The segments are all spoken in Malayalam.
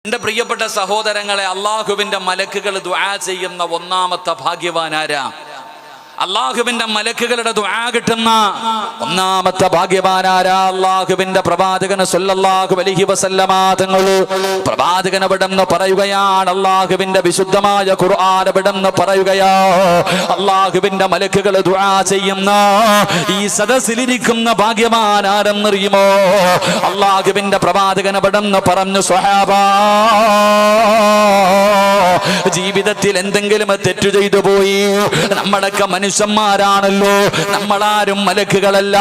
എൻ്റെ പ്രിയപ്പെട്ട സഹോദരങ്ങളെ, അള്ളാഹുവിൻ്റെ മലക്കുകൾ ദുആ ചെയ്യുന്ന ഒന്നാമത്തെ ഭാഗ്യവാനാരാ? അള്ളാഹുവിന്റെ മലക്കുകളുടെ ദുആ കിട്ടുന്ന ഒന്നാമത്തെ ഭാഗ്യവാനാരാ? അള്ളാഹുവിന്റെ പ്രവാചകൻ സല്ലല്ലാഹു അലൈഹി വസല്ലമ തങ്ങൾ പ്രവാചകൻ അവിടെന്ന് പറയുകയാണ്, അള്ളാഹുവിന്റെ വിശുദ്ധമായ ഖുർആൻ അവിടെന്ന് പറയുകയാ, അള്ളാഹുവിന്റെ മലക്കുകൾ ദുആ ചെയ്യുന്ന ഈ സദസ്സിലിരിക്കുന്ന ഭാഗ്യവാൻ ആരെന്നറിയുമോ? അള്ളാഹുവിന്റെ പ്രവാചകൻ അവിടെന്ന് പറഞ്ഞു, സ്വഹാബാ, ജീവിതത്തിൽ എന്തെങ്കിലും തെറ്റു ചെയ്തു പോയി, നമ്മളൊക്കെ മനുഷ്യന്മാരാണല്ലോ, നമ്മളാരും മലക്കുകളല്ല,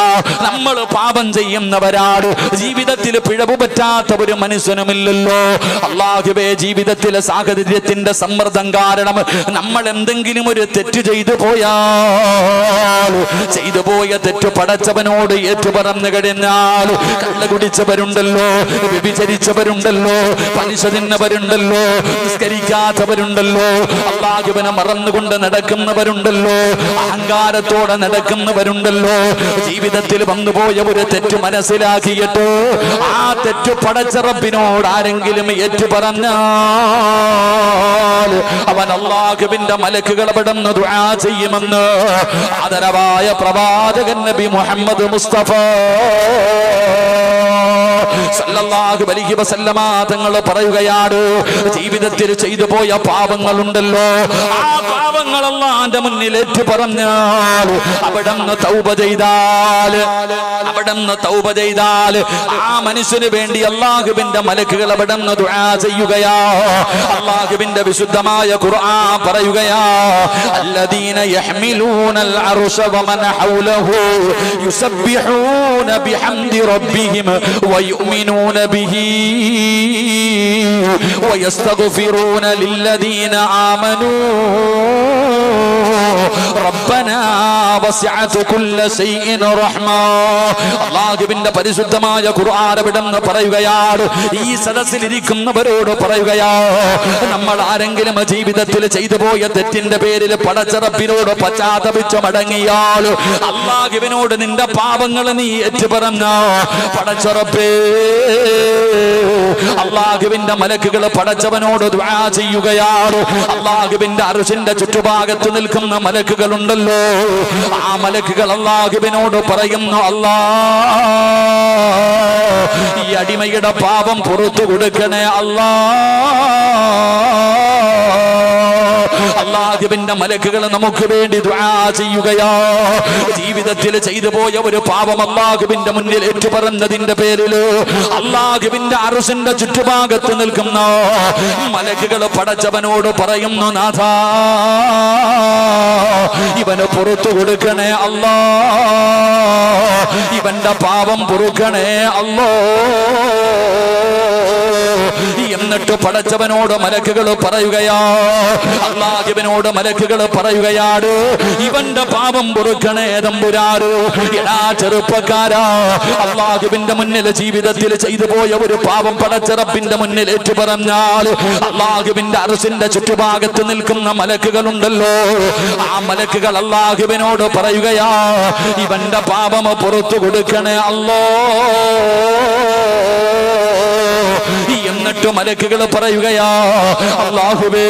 നമ്മൾ പാപം ചെയ്യുന്നവരാണ്, ജീവിതത്തിൽ പിഴവ് പറ്റാത്ത ഒരു മനുഷ്യനുമില്ലല്ലോ. അല്ലാഹുവേ, ജീവിതത്തിലെ സാഹചര്യത്തിന്റെ സമ്മർദ്ദം കാരണം നമ്മൾ എന്തെങ്കിലും ഒരു തെറ്റ് ചെയ്തു പോയാൽ, ചെയ്തു പോയ തെറ്റ് പടച്ചവനോട് ഏറ്റുപറഞ്ഞു കഴിഞ്ഞാൽ, കള്ള് കുടിച്ചവരുണ്ടല്ലോ, വ്യഭിചരിച്ചവരുണ്ടല്ലോ, പലിശ തിന്നവരുണ്ടല്ലോ, നിസ്കരിക്കാത്തവരുണ്ടല്ലോ, അല്ലാഹുവിനെ മറന്നുകൊണ്ട് നടക്കുന്നവരുണ്ടല്ലോ, അഹങ്കാരത്തോടെ നടക്കുന്നവരുണ്ടല്ലോ, ജീവിതത്തിൽ വന്നുപോയ ഒരു തെറ്റ് മനസ്സിലാക്കിയിട്ട് ആ തെറ്റ് പടച്ച റബ്ബിനോട് ആരെങ്കിലും ഏറ്റുപറഞ്ഞാൽ അവൻ അല്ലാഹുവിന്റെ മലക്കുകൾ അവിടുന്ന് ദുആ ചെയ്യുമെന്ന് ആദരവായ പ്രവാചകൻ നബി മുഹമ്മദ് മുസ്തഫ സല്ലല്ലാഹു അലൈഹി വസല്ലമ തങ്ങൾ പറയുകയാണ്, ജീവിതത്തിൽ ചെയ്തു പോയ പാപങ്ങളുണ്ടല്ലോ, ആ പാപങ്ങൾ അല്ലാഹുവിന്റെ മുന്നിൽ ഏറ്റുപറഞ്ഞാൽ, അവിടുന്ന് തൗബ ചെയ്താൽ ആ മനുഷ്യന് വേണ്ടി അല്ലാഹുവിന്റെ മലക്കുകൾ അവിടുന്ന് ദുആ ചെയ്യുകയാ. അല്ലാഹുവിന്റെ വിശുദ്ധമായ ഖുർആൻ പറയുകയാ, അല്ലദീന യഹ്മിലൂനൽ അർശ വമൻ ഹൗലഹു യുസബ്ബിഹൂന ബിഹംദി റബ്ബിഹിം വയുമിനൂന ബിഹി വയസ്തഗ്ഫിറൂന ലില്ലദീന ആമനൂ റബ്ബനാ വസിഅത കുല്ല ശൈഇൻ റഹ്മ. അല്ലാഹുവിന്റെ പരിശുദ്ധമായ ഖുർആൻ അവിടുന്ന് പറയുകയാണ്, ഈ സദസ്സിൽ ഇരിക്കുന്നവരോട് പറയുകയാ, നമ്മൾ ആരെങ്കിലും ജീവിതത്തിൽ ചെയ്തു പോയ തെറ്റിന്റെ പേരിൽ പടച്ച റബ്ബിനോട് പശ്ചാത്തപിച്ചു മടങ്ങിയാൽ, അല്ലാഹുവിനോട് നിന്റെ പാപങ്ങൾ നീ ഏറ്റുപറഞ്ഞ പടച്ച റബ്ബേ, അല്ലാഹുവിന്റെ മലക്കുകൾ പടച്ചവനോട് ദുആ ചെയ്യുകയാണ്. അല്ലാഹുവിന്റെ അർശിന്റെ ചുറ്റുഭാഗത്ത് നിൽക്കുന്ന മലക്കുകളുണ്ടല്ലോ, ആ മലക്കുകൾ അല്ലാഹുവിനോട് പറയുന്നു, അല്ലാഹ്, ഈ അടിമയുടെ പാപം പുറത്തു കൊടുക്കണേ അല്ലാഹുവിന്റെ മലക്കുകൾ നമുക്ക് വേണ്ടി ദുആ ചെയ്യുകയാ. ജീവിതത്തിൽ ചെയ്തു പോയ ഒരു പാപം അല്ലാഹുവിന്റെ മുന്നിൽ ഏറ്റുപറഞ്ഞതിന്റെ പേരിൽ അല്ലാഹുവിന്റെ അർശിന്റെ ചുറ്റുഭാഗത്ത് നിൽക്കുന്ന മലക്കുകൾ പടച്ചവനോട് പറയുന്നു, നാഥാ, ഇവന് പുറത്തു കൊടുക്കണേ അല്ലാഹ്, ഇവന്റെ പാപം പൊറുക്കണേ അല്ലാഹ്. എന്നിട്ട് പടച്ചവനോട് മലക്കുകൾ പറയുകയാ, അല്ലാഹുവിനോട് മലക്കുകൾ പറയുകയാണ്, ഇവന്റെ പാപം പൊറുക്കണേ തമ്പുരാന്. എടാ ചെറുപ്പക്കാരാ, അല്ലാഹുവിന്റെ മുന്നിൽ ജീവിതത്തിൽ ചെയ്തു പോയ ഒരു പാപം പടച്ച റബ്ബിന്റെ മുന്നിൽ ഏറ്റുപറഞ്ഞാൽ, അല്ലാഹുവിന്റെ അർശിന്റെ ചുറ്റുഭാഗത്ത് നിൽക്കുന്ന മലക്കുകളുണ്ടല്ലോ, ആ മലക്കുകൾ അല്ലാഹുവിനോട് പറയുകയാ, ഇവന്റെ പാപം പുറത്തു കൊടുക്കണേ അല്ലാഹ്. എന്നിട്ട് മലക്കുകൾ പറയുകയാ, അല്ലാഹുവേ,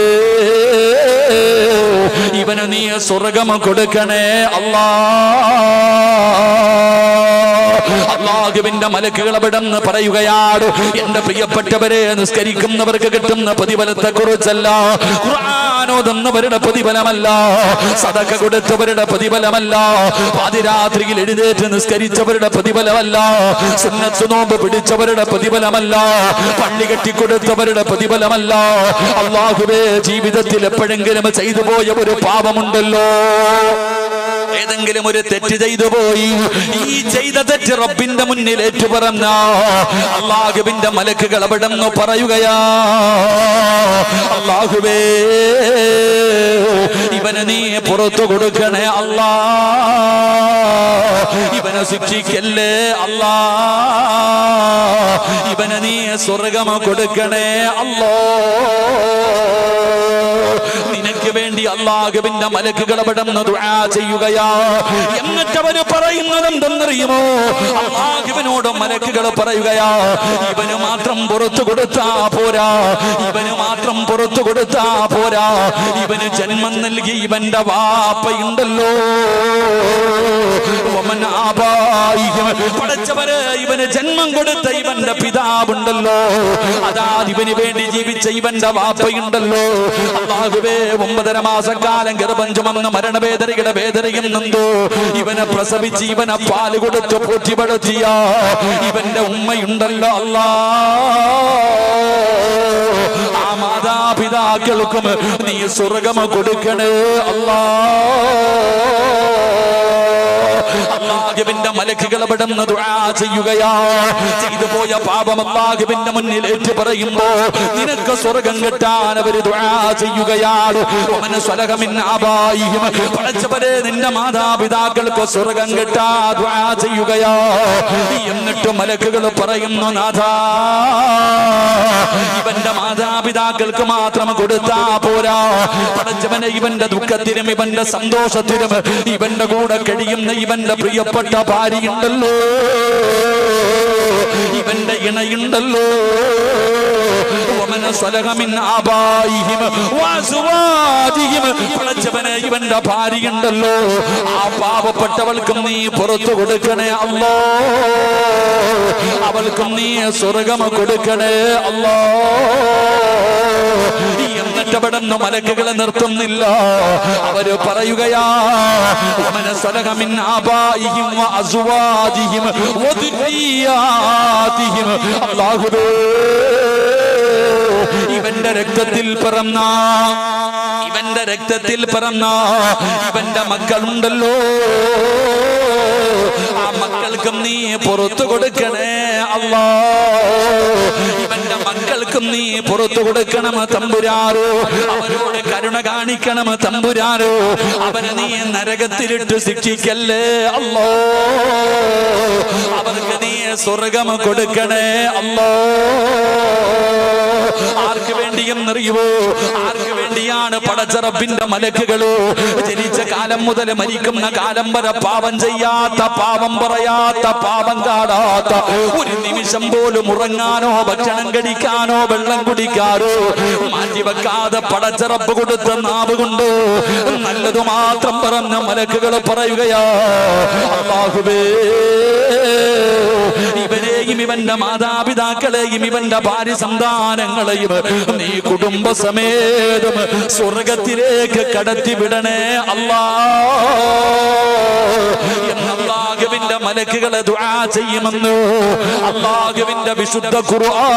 ഇവന് നീ സ്വർഗ്ഗം കൊടുക്കണേ അല്ലാഹ്. അല്ലാഹുവിന്റെ മലക്കുകൾ അവിടുന്ന് പറയുകയാണ്, എന്റെ പ്രിയപ്പെട്ടവരെ, നിസ്കരിക്കുന്നവർക്ക് കിട്ടുന്ന പ്രതിഫലത്തെ കുറിച്ചല്ല, ഖുർആൻ ഓതുന്നവരുടെ പ്രതിഫലമല്ല, സദഖ കൊടുത്തവരുടെ പ്രതിഫലമല്ല, പാതിരാത്രിയിൽ എഴുന്നേറ്റ് നിസ്കരിച്ചവരുടെ പ്രതിഫലമല്ല, സുന്നത്ത് നോമ്പ് പിടിച്ചവരുടെ പ്രതിഫലമല്ല, പള്ളി കെട്ടിക്കൊടുത്തവരുടെ പ്രതിഫലമല്ല. അല്ലാഹുവേ, ജീവിതത്തിൽ എപ്പോഴെങ്കിലും ചെയ്തു പോയ ഒരു പാപമുണ്ടല്ലോ, ഏതെങ്കിലും ഒരു തെറ്റ് ചെയ്തു പോയി, ഈ ചെയ്ത തെറ്റ് റബ്ബിന്റെ മുന്നിൽ ഏറ്റുപറഞ്ഞ അല്ലാഹുവിന്റെ മലക്കുകൾ അവിടുന്ന് പറയുകയാ, അല്ലാഹുവേ, ഇവന് നീ പുറത്തു കൊടുക്കണേ അല്ലാഹ്, ഇവനെ ശിക്ഷിക്കല്ലേ അല്ലാഹ്, ഇവന് നീ സ്വർഗ്ഗം കൊടുക്കണേ അല്ലാഹ്. നിനക്ക് വേണ്ടി അല്ലാഹുവിന്റെ മലക്കുകൾ അവിടുന്ന് ദുആ ചെയ്യുകയാ. എന്നിട്ട് അവര് പറയുന്നത് എന്തെന്നറിയുമോ? അല്ലാഹുവിനോട് മലക്കുകൾ പറയുകയാ, ഇവന് മാത്രം പുറത്തു കൊടുത്താ പോരാ, ഇവന് മാത്രം പുറത്തു കൊടുത്താ പോരാ, ഇവന് ജന്മം നൽകി ഇവന്റെ വാപ്പയുണ്ടല്ലോ, പടച്ചവര് ഇവന് ജന്മം കൊടുത്ത ഇവന്റെ പിതാവുണ്ടല്ലോ, അതാ ഇവന് വേണ്ടി ജീവിച്ച ഇവന്റെ വാപ്പയുണ്ടല്ലോ. അല്ലാഹുവേ, 9.5 മാസക്കാലം ഗർഭം ചുമന്ന മരണവേദനയുടെ വേദനയും നൊന്തു ഇവനെ പ്രസവിച്ച് ഇവനെ പാല് കൊടുത്ത് പോറ്റി വളർത്തിയ ഇവന്റെ ഉമ്മയുണ്ടല്ലോ അല്ലാ, ആ മാതാപിതാക്കൾക്കും നീ സ്വർഗ്ഗം കൊടുക്കണേ അല്ലാ. അല്ലാഹുവിന്റെ മലക്കുകൾ അവിടുന്ന് ദുആ ചെയ്യുകയാ. ചെയ്തു പോയ പാപം അല്ലാഹുവിന്റെ മുന്നിൽ ഏറ്റു പറയുമ്പോ നിനക്ക് സ്വർഗ്ഗം കിട്ടാൻ അവര് ദുആ ചെയ്യുകയാണ്. പടച്ചവരെ, നിന്റെ മാതാപിതാക്കൾക്ക് സ്വർഗ്ഗം കിട്ടാ ദുആ ചെയ്യുകയാ. എന്നിട്ട് മലക്കുകൾ പറയുന്നു, നാഥാ, ഇവന്റെ മാതാപിതാക്കൾക്ക് മാത്രം കൊടുത്താ പോരാ, പടച്ചവനെ, ഇവന്റെ ദുഃഖത്തിനും ഇവന്റെ സന്തോഷത്തിനും ഇവന്റെ കൂടെ കഴിയുന്ന ഇവന്റെ പ്രിയപ്പെട്ട ഭാര്യയുണ്ടല്ലോ, ഇവന്റെ ഇണയുണ്ടല്ലോ, പടച്ചവനെ, ഇവന്റെ ഭാര്യയുണ്ടല്ലോ, ആ പാവപ്പെട്ടവൾക്കും നീ പുറത്തു കൊടുക്കണേ അല്ലാ, അവൾക്കും നീ സ്വർഗ്ഗം കൊടുക്കണേ അല്ലാ. എന്നിട്ട് അവിടുന്ന് മലക്കുകളെ നിർത്തുന്നില്ല, അവര് പറയുകയാ, അല്ലാഹുവേ, ഇവന്റെ രക്തത്തിൽ പിറന്ന ഇവന്റെ മക്കളുണ്ടല്ലോ, ആ മക്കൾക്കും നീ പുറത്തു കൊടുക്കണേ അല്ലാ, ഇവന്റെ മക്കൾക്കും നീ പുറത്തു കൊടുക്കണം തമ്പുരാരോ, അവരോട് കരുണ കാണിക്കണം തമ്പുരാരോ, അവരെ നീ നരകത്തിലിട്ട് ശിക്ഷിക്കല്ലേ അല്ലാ, അവർക്ക് നീ സ്വർഗ്ഗം കൊടുക്കണേ അല്ലാ. ആർക്ക് വേണ്ടിയെന്നറിയുവോ? ആർക്ക് വേണ്ടിയാണ്? പടച്ച റബ്ബിന്റെ മലക്കുകളോ ജനിച്ച കാലം മുതൽ മരിക്കുന്ന കാലം വരെ പാപം ചെയ്യാത്ത, പാപം പറയാത്ത, പാപം കാടാത്ത, ഒരു നിമിഷം പോലും ഉറങ്ങാനോ ഭക്ഷണം കഴിക്കാനോ വെള്ളം കുടിക്കാനോ മാറ്റിവെക്കാതെ പടച്ച റബ്ബ് കൊടുത്ത നാവ് കൊണ്ട് നല്ലതു മാത്രം പറഞ്ഞ മലക്കുകൾ പറയുകയാ, അല്ലാഹുവേ, ഇവരെയും ഇവന്റെ മാതാപിതാക്കളെയും ഇവന്റെ ഭാര്യ സന്താനങ്ങളെയും നീ കുടുംബസമേതം സ്വർഗത്തിലേക്ക് കടത്തിവിടണേ അല്ലാ എന്ന് അല്ലാഹുവിന്റെ മലക്കുകളെ ദുആ ചെയ്യുമെന്ന് അല്ലാഹുവിന്റെ വിശുദ്ധ ഖുർആൻ,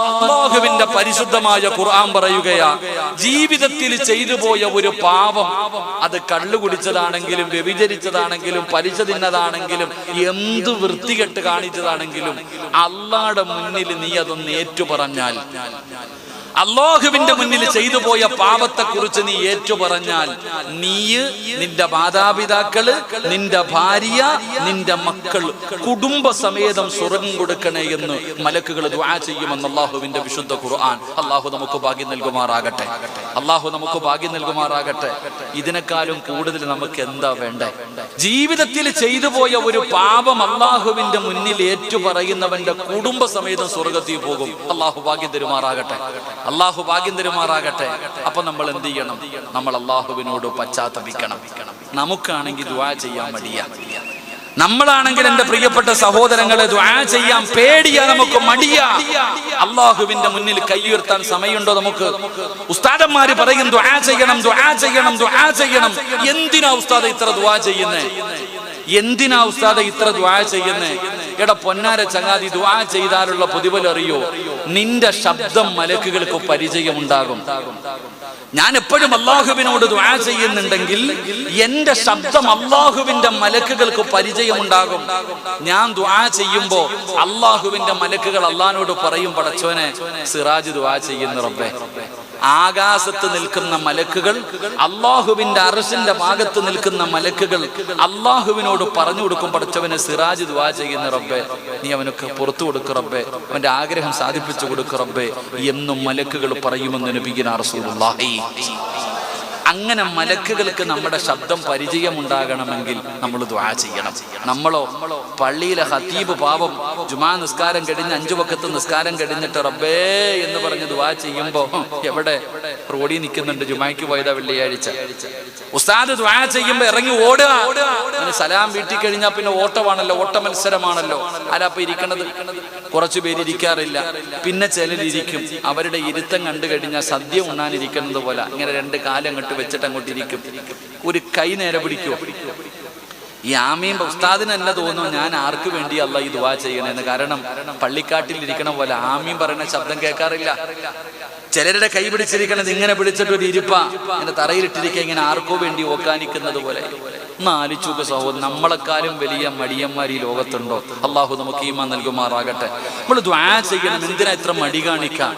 അല്ലാഹുവിന്റെ പരിശുദ്ധമായ ഖുർആൻ പറയുകയാ, ജീവിതത്തിൽ ചെയ്തു പോയ ഒരു പാപം, അത് കള്ളു കുടിച്ചതാണെങ്കിലും വ്യഭിചരിച്ചതാണെങ്കിലും പലിശ തിന്നതാണെങ്കിലും എന്ത് വൃത്തികെട്ട് കാണിച്ചതാണെങ്കിലും അല്ലാഹുവിന്റെ മുന്നിൽ നീ അതൊന്ന് ഏറ്റുപറഞ്ഞാൽ, അല്ലാഹുവിന്റെ മുന്നിൽ ചെയ്തു പോയ പാപത്തെ കുറിച്ച് നീ ഏറ്റുപറഞ്ഞാൽ, നീ, നിന്റെ മാതാപിതാക്കള്, നിന്റെ ഭാര്യ, നിന്റെ മക്കൾ കുടുംബസമേതം സ്വർഗ്ഗം കൊടുക്കണേ എന്ന് മലക്കുകൾ ദുആ ചെയ്യുമെന്ന് അല്ലാഹുവിന്റെ വിശുദ്ധ ഖുർആൻ. അല്ലാഹു നമുക്ക് ഭാഗ്യം നൽകുമാറാകട്ടെ, അല്ലാഹു നമുക്ക് ഭാഗ്യം നൽകുമാറാകട്ടെ. ഇതിനേക്കാളും കൂടുതൽ നമുക്ക് എന്താ വേണ്ടേ? ജീവിതത്തിൽ ചെയ്തു പോയ ഒരു പാപം അല്ലാഹുവിന്റെ മുന്നിൽ ഏറ്റുപറയുന്നവന്റെ കുടുംബസമേതം സ്വർഗ്ഗത്തിൽ പോകും. അല്ലാഹു ഭാഗ്യം തരുമാറാകട്ടെ, അല്ലാഹു ഭാഗ്യം തരുമാറാകട്ടെ. അപ്പൊ നമ്മൾ എന്ത് ചെയ്യണം? നമ്മൾ അല്ലാഹുവിനോട് പശ്ചാത്തപിക്കണം. നമുക്കാണെങ്കിൽ ദുആ ചെയ്യാൻ മടിയാ, നമ്മളാണെങ്കിൽ എന്റെ പ്രിയപ്പെട്ട സഹോദരങ്ങളെ ദുആ ചെയ്യാൻ പേടിയാ, നമുക്ക് മടിയാ. അല്ലാഹുവിന്റെ മുന്നിൽ കൈ ഉയർത്താൻ സമയമുണ്ടോ നമുക്ക്? ഉസ്താദന്മാര് പറയും ദുആ ചെയ്യണം, ദുആ ചെയ്യണം, ദുആ ചെയ്യണം. എന്തിനാ ഉസ്താദ് ഇത്ര ദുആ ചെയ്യുന്നേ? എന്തിനാ ഉസ്താദ് ഇത്ര ദുആ ചെയ്യുന്നേ? എടാ പൊന്നാര ചങ്ങാതി, ദുആ ചെയ്താലുള്ള പ്രതിഫലം അറിയോ? നിന്റെ ശബ്ദം മലക്കുകൾക്ക് പരിചയമുണ്ടാകും. ഞാൻ എപ്പോഴും അല്ലാഹുവിനോട് ദുആ ചെയ്യുന്നുണ്ടെങ്കിൽ എന്റെ ശബ്ദം അല്ലാഹുവിന്റെ മലക്കുകൾക്ക് പരിചയമുണ്ടാകും. ഞാൻ ദുആ ചെയ്യുമ്പോ അല്ലാഹുവിന്റെ മലക്കുകൾ അല്ലാഹുവിനോട് പറയും, പടച്ചോനെ, സിറാജ് ദുആ ചെയ്യുന്നു റബ്ബേ. ആകാശത്ത് നിൽക്കുന്ന മലക്കുകൾ, അല്ലാഹുവിന്റെ അർശിന്റെ ഭാഗത്ത് നിൽക്കുന്ന മലക്കുകൾ അല്ലാഹുവിനോട് പറഞ്ഞു കൊടുക്കും, പടച്ചവനെ, സിറാജ് ദുആ ചെയ്യുന്ന റബ്ബേ, നീ അവനൊക്കെ പുറത്തു കൊടുക്ക് റബ്ബേ, അവന്റെ ആഗ്രഹം സാധിപ്പിച്ചു കൊടുക്ക് റബ്ബേ എന്നും മലക്കുകൾ പറയുമെന്ന് നബിയുനാ റസൂലുള്ളാഹി. അങ്ങനെ മലക്കുകൾക്ക് നമ്മുടെ ശബ്ദം പരിചയമുണ്ടാകണമെങ്കിൽ നമ്മൾ ദുആ ചെയ്യണം. നമ്മളോ പള്ളിയിലെ ഖതീബ് പാവം ജുമാ നിസ്കാരം കഴിഞ്ഞ് 5 വഖത്ത് നിസ്കാരം കഴിഞ്ഞിട്ട് റബ്ബേ എന്ന് പറഞ്ഞ് ദുആ ചെയ്യുമ്പോ എവിടെ റോഡിൽ നിൽക്കുന്നുണ്ട്, ജുമായ്ക്ക് പോയതാ വെള്ളിയാഴ്ച. ഉസ്താദ് ദുആ ചെയ്യുമ്പോ ഇറങ്ങി ഓടുക. സലാം വീട്ടിൽ കഴിഞ്ഞാൽ പിന്നെ ഓട്ടമാണല്ലോ, ഓട്ട മത്സരമാണല്ലോ. ആരാപ്പ ഇരിക്കണത്? കുറച്ചു പേര് ഇരിക്കാറില്ല, പിന്നെ ചിലരിയ്ക്കും. അവരുടെ ഇരുത്തം കണ്ടു കഴിഞ്ഞാൽ സദ്യ ഉണ്ണാനിരിക്കുന്നത് പോലെ ഇങ്ങനെ 2 കാലം അങ്ങോട്ട് വെച്ചിട്ട് അങ്ങോട്ട് ഇരിക്കും. ഒരു കൈ നേരെ പിടിക്കുമോ? ഈ ആമീൻ ഉസ്താദിന് തന്നെ തോന്നുന്നു ഞാൻ ആർക്ക് വേണ്ടി അല്ലാഹ് ഈ ദുആ ചെയ്യണമെന്ന്. കാരണം പള്ളിക്കാട്ടിൽ ഇരിക്കണ പോലെ ആമീൻ പറയുന്ന ശബ്ദം കേൾക്കാറില്ല. ചിലരുടെ കൈ പിടിച്ചിരിക്കണത് ഇങ്ങനെ പിടിച്ചിട്ട് ഒരു ഇരിപ്പ ഇങ്ങനെ തറയിലിട്ടിരിക്കുക, ഇങ്ങനെ ആർക്കോ വേണ്ടി ഓക്കാനിക്കുന്നത് പോലെ. ഒന്ന് ആലോചിച്ചു സഹോദരൻ, നമ്മളെക്കാളും വലിയ മടിയന്മാർ ഈ ലോകത്തുണ്ടോ? അള്ളാഹു നമുക്ക് ഈമാൻ നൽകുമാറാകട്ടെ. നമ്മൾ ദുആ ചെയ്യണം. എന്തിനാ ഇത്ര മടി കാണിക്കാം?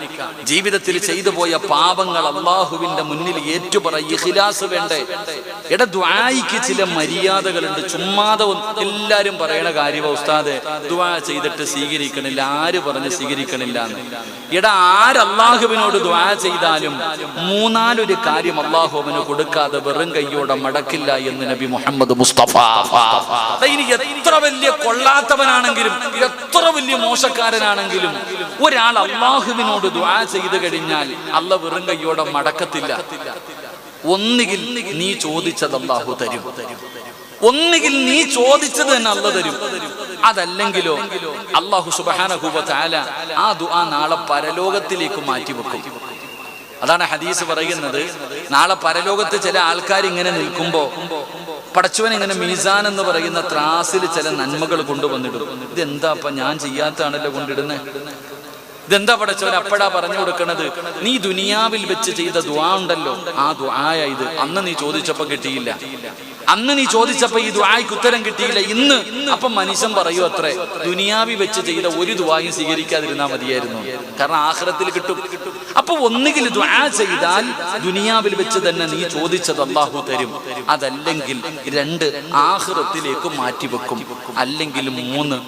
ജീവിതത്തിൽ ചെയ്തു പോയ പാപങ്ങൾ അള്ളാഹുവിന്റെ മുന്നിൽ ഏറ്റുപറയും. ഇഖ്ലാസ് വേണ്ടേ? എടാ ദുആയ്ക്ക് ചില മര്യാദകളുണ്ട്. ചുമ്മാതെ എല്ലാരും പറയണ കാര്യം ഉസ്താദ് ദുആ ചെയ്തിട്ട് സ്വീകരിക്കണില്ല. ആര് പറഞ്ഞ് സ്വീകരിക്കണില്ല എന്ന്? എടാ ആര് അള്ളാഹുവിനോട് ദുആ ചെയ്താലും 3-4 കാര്യം അള്ളാഹു അവന് കൊടുക്കാതെ വെറും കയ്യോടെ മടക്കില്ല എന്ന് നബി മുഹമ്മദ് മുസ്തഫ. ഇനി എത്ര വലിയ കൊള്ളാത്തവനാണെങ്കിലും എത്ര വലിയ മോശക്കാരനാണെങ്കിലും ഒരാൾ അള്ളാഹുവിനോട് ദുആ ചെയ്തു കഴിഞ്ഞാൽ അള്ളാഹ് വെറും കയ്യോടെ മടക്കത്തില്ല. ഒന്നുകിൽ നീ ചോദിച്ചത് അള്ളാഹു തരും, ഒന്നുകിൽ നീ ചോദിച്ചത് തന്നെ അള്ളാഹ് തരും. അതല്ലെങ്കിലോ അള്ളാഹു സുബ്ഹാനഹു വ തആല ആ ദുആ നാളെ പരലോകത്തിലേക്ക് മാറ്റിവെക്കും. അതാണ് ഹദീസ് പറയുന്നത്. നാളെ പരലോകത്ത് ചില ആൾക്കാർ ഇങ്ങനെ നിൽക്കുമ്പോ പടച്ചവൻ ഇങ്ങനെ മീസാൻ എന്ന് പറയുന്ന ത്രാസിൽ ചില നന്മകൾ കൊണ്ടുവന്നിടും. ഇതെന്താ ഞാൻ ചെയ്യാത്താണല്ലോ കൊണ്ടിടുന്നത്, ഇതെന്താ പടച്ചവൻ? അപ്പഴാ പറഞ്ഞു കൊടുക്കണത്, നീ ദുനിയാവിൽ വെച്ച് ചെയ്ത ദുആ ഉണ്ടല്ലോ, ആ ദുആയ ഇത്. അന്ന് നീ ചോദിച്ചപ്പോ കിട്ടിയില്ല, അന്ന് നീ ചോദിച്ചപ്പോ ഈ ദുആയ്ക്ക് ഉത്തരം കിട്ടിയില്ല. ഇന്ന് അപ്പം മനുഷ്യൻ പറയൂ അത്രേ, ദുനിയാവി വെച്ച് ചെയ്ത ഒരു ദുആയും സ്വീകരിക്കാതിരുന്നാ മതിയായിരുന്നു, കാരണം ആഖിറത്തിൽ കിട്ടും. അപ്പൊ ഒന്നുകിൽ ദുആ ചെയ്താൽ ദുനിയാവിൽ വെച്ച് തന്നെ നീ ചോദിച്ചത് അല്ലാഹു തരും, അതല്ലെങ്കിൽ 2 ആഖിറത്തിലേക്ക് മാറ്റിവെക്കും, അല്ലെങ്കിൽ 3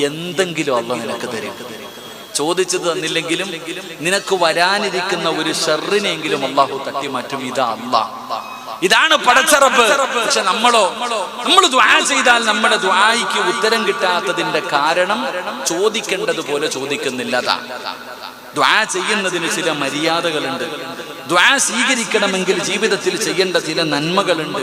എന്തെങ്കിലും അല്ലാഹു നിനക്ക് തരും. ചോദിച്ചത് തന്നില്ലെങ്കിലും നിനക്ക് വരാനിരിക്കുന്ന ഒരു ഷർറിനെങ്കിലും അല്ലാഹു തട്ടിമാറ്റും. ഇതാ അല്ലാഹ്, ഇതാണ് പടച്ച റബ്ബ്. പക്ഷെ നമ്മൾ ദുആ ചെയ്താൽ നമ്മുടെ ദുആയ്ക്ക് ഉത്തരം കിട്ടാത്തതിന്റെ കാരണം ചോദിക്കേണ്ടതുപോലെ ചോദിക്കുന്നില്ല. ദുആ ചെയ്യുന്നതിന് ചില മര്യാദകളുണ്ട്. ദുആ സ്വീകരിക്കണമെങ്കിൽ ജീവിതത്തിൽ ചെയ്യേണ്ട ചില നന്മകളുണ്ട്.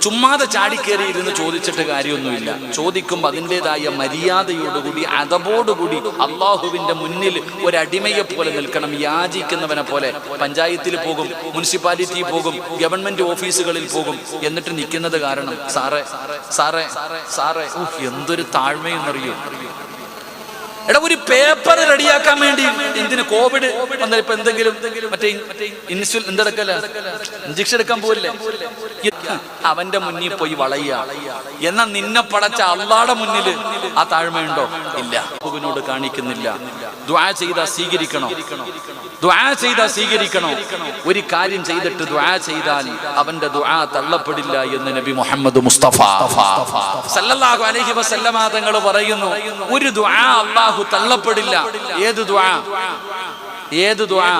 ചുമ്മാതെ ചാടിക്കേറി ഇരുന്ന് ചോദിച്ചിട്ട് കാര്യമൊന്നുമില്ല. ചോദിക്കുമ്പോൾ അതിൻ്റെതായ മര്യാദയോടുകൂടി അതബോടുകൂടി അള്ളാഹുവിന്റെ മുന്നിൽ ഒരടിമയെ പോലെ നിൽക്കണം. യാചിക്കുന്നവനെ പോലെ പഞ്ചായത്തിൽ പോകും, മുനിസിപ്പാലിറ്റി പോകും, ഗവൺമെന്റ് ഓഫീസുകളിൽ പോകും. എന്നിട്ട് നിൽക്കുന്നത് കാരണം സാറേ സാറേ സാറേ, എന്തൊരു താഴ്മയെന്നറിയോ? എടാ ഒരു പേപ്പർ റെഡിയാക്കാൻ വേണ്ടി എന്തിന് കോവിഡ് വന്നാൽ ഇപ്പൊ എന്തെങ്കിലും മറ്റേ എന്തെടുക്കല്ല ഇഞ്ചക്ഷൻ എടുക്കാൻ പോവില്ലേ, അവന്റെ മുന്നിൽ പോയി വളയുക. എന്നാ നിന്നെ പടച്ച അള്ളാടെ മുന്നിൽ ആ താഴ്മയുണ്ടോ? ഇല്ല. അല്ലാഹുവിനോട് കാണിക്കുന്നില്ല. ദുആ ചെയ്താ സ്വീകരിക്കണോ? ദുആ ചെയ്താ സ്വീകരിക്കണോ? ഒരു കാര്യം ചെയ്തിട്ട് ദുആ ചെയ്താൽ അവന്റെ ദുആ തള്ളപ്പെടില്ല എന്ന് നബി മുഹമ്മദ് മുസ്തഫ സല്ലല്ലാഹു അലൈഹി വസല്ലമ തങ്ങൾ പറയുന്നു, ഒരു ദുആ അല്ലാഹു തള്ളപ്പെടില്ല. ഏത് ദുആ? ഏത് ദുആ?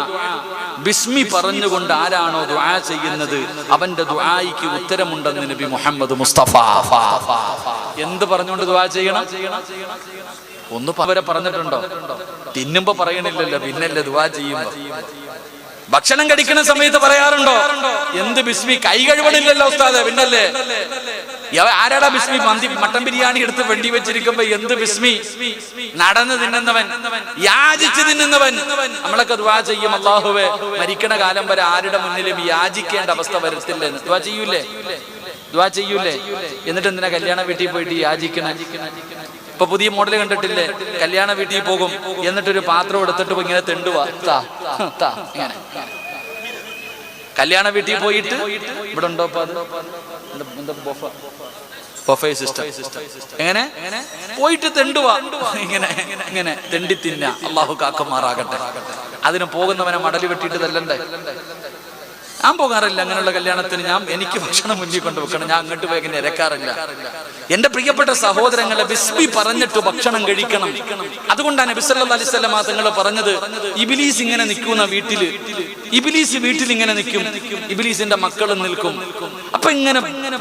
ബിസ്മി പറഞ്ഞുകൊണ്ട് ആരാണോ ദുആ ചെയ്യുന്നത് അവന്റെ ദുആയ്ക്ക് ഉത്തരമുണ്ടെന്ന് നബി മുഹമ്മദ് മുസ്തഫ. എന്ത് പറഞ്ഞുകൊണ്ട് ദുആ ചെയ്യണം? ഒന്ന് അവരെ പറഞ്ഞിട്ടുണ്ടോ? തിന്നുമ്പോ പറയണില്ലല്ലോ, പിന്നല്ലേ ദുആ ചെയ്യുമ്പോ. ഭക്ഷണം കഴിക്കുന്ന സമയത്ത് പറയാറുണ്ടോ? എന്ത് ബിസ്മി? കൈ കഴുകണില്ലല്ലോ ഉസ്താദേ, പിന്നല്ലേ. ആരാടാ ബിസ്മി? മട്ടൻ ബിരിയാണി എടുത്ത് വെണ്ടി വെച്ചിരിക്കുമ്പോ എന്ത് ബിസ്മി? നടന്ന് തിന്നുന്നവൻ, യാചിച്ച് തിന്നുന്നവൻ. നമ്മളൊക്കെ ദുആ ചെയ്യും, അല്ലാഹുവേ മരിക്കണ കാലം വരെ ആരുടെ മുന്നിലും യാചിക്കേണ്ട അവസ്ഥ വരത്തില്ലെന്ന്. ദുആ ചെയ്യൂലേ? ദുആ ചെയ്യൂലേ? എന്നിട്ട് എന്തിനാ കല്യാണ വീട്ടിൽ പോയിട്ട് യാചിക്കണ? ഇപ്പൊ പുതിയ മോഡൽ കണ്ടിട്ടില്ലേ? കല്യാണ വീട്ടിൽ പോകും, എന്നിട്ടൊരു പാത്രം എടുത്തിട്ട് ഇങ്ങനെ തെണ്ടുവാ. ഇങ്ങനെ കല്യാണ വീട്ടിൽ പോയിട്ട് ഇവിടെ ഉണ്ടോ ബൊഫേ സിസ്റ്റം, എങ്ങനെ പോയിട്ട് തെണ്ടുവാ, ഇങ്ങനെ ഇങ്ങനെ തെണ്ടി തിന്ന. അള്ളാഹു കാക്കമാറാകട്ടെ. അതിന് പോകുന്നവനെ മടല് വെട്ടിയിട്ട് തല്ലണ്ടേ? ഞാൻ പോകാറില്ല അങ്ങനെയുള്ള കല്യാണത്തിന്. എനിക്ക് ഭക്ഷണം മുന്നിൽ കൊണ്ട് വെക്കണം, ഞാൻ അങ്ങോട്ട് പോയി അങ്ങനെ ഇരക്കാറില്ല. എന്റെ പ്രിയപ്പെട്ട സഹോദരങ്ങളെ, ബിസ്മി പറഞ്ഞിട്ട് ഭക്ഷണം കഴിക്കണം. അതുകൊണ്ടാണ് നബി സല്ലല്ലാഹു അലൈഹി വസല്ലം തങ്ങൾ പറഞ്ഞത്, ഇബ്ലീസ് ഇങ്ങനെ നിൽക്കുന്ന വീട്ടില്, ഇബ്ലീസ് വീട്ടിൽ ഇങ്ങനെ നിൽക്കും, ഇബ്ലീസിന്റെ മക്കളും നിൽക്കും. അപ്പൊ ഇങ്ങനെ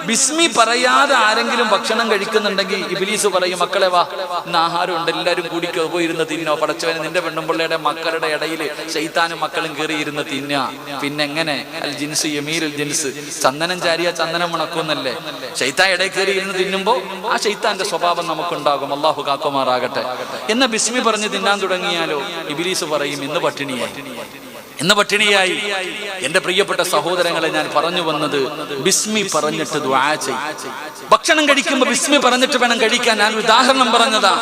ബിസ്മി പറയാതെ ആരെങ്കിലും ഭക്ഷണം കഴിക്കുന്നുണ്ടെങ്കിൽ ഇബ്ലീസ് പറയും, മക്കളെ വാ, ഇന്ന് ആഹാരം ഉണ്ട്, എല്ലാവരും കൂടി പോയിരുന്ന് തിന്നോ. പടച്ചവനെ, നിന്റെ പെണ്ണുമ്പിള്ളയുടെ മക്കളുടെ ഇടയിൽ ശൈത്താനും മക്കളും കയറിയിരുന്ന് തിന്നുക. പിന്നെ എങ്ങനെ? അൽ ജിൻസ് യമീലുൽ ജിൻസ്, ചന്ദനം ചാരിയ ചന്ദനം മണക്കുന്നല്ലേ. ശൈത്താൻ ഇടയിൽ കയറി ഇരുന്ന് തിന്നുമ്പോ ആ ശൈത്താന്റെ സ്വഭാവം നമുക്കുണ്ടാകും. അള്ളാഹു കാക്കുമാറാകട്ടെ. എന്ന ബിസ്മി പറഞ്ഞ് തിന്നാൻ തുടങ്ങിയാലോ ഇബ്ലീസ് പറയും, ഇന്ന് പട്ടിണിയായി. എന്റെ പ്രിയപ്പെട്ട സഹോദരങ്ങളെ, ഞാൻ പറഞ്ഞു വന്നത്, ബിസ്മി പറഞ്ഞിട്ട് ദുആ ചെയ്യ്. ഭക്ഷണം കഴിക്കുമ്പോ ബിസ്മി പറഞ്ഞിട്ട് വേണം കഴിക്കാൻ. ഞാൻ ഉദാഹരണം പറഞ്ഞതാ,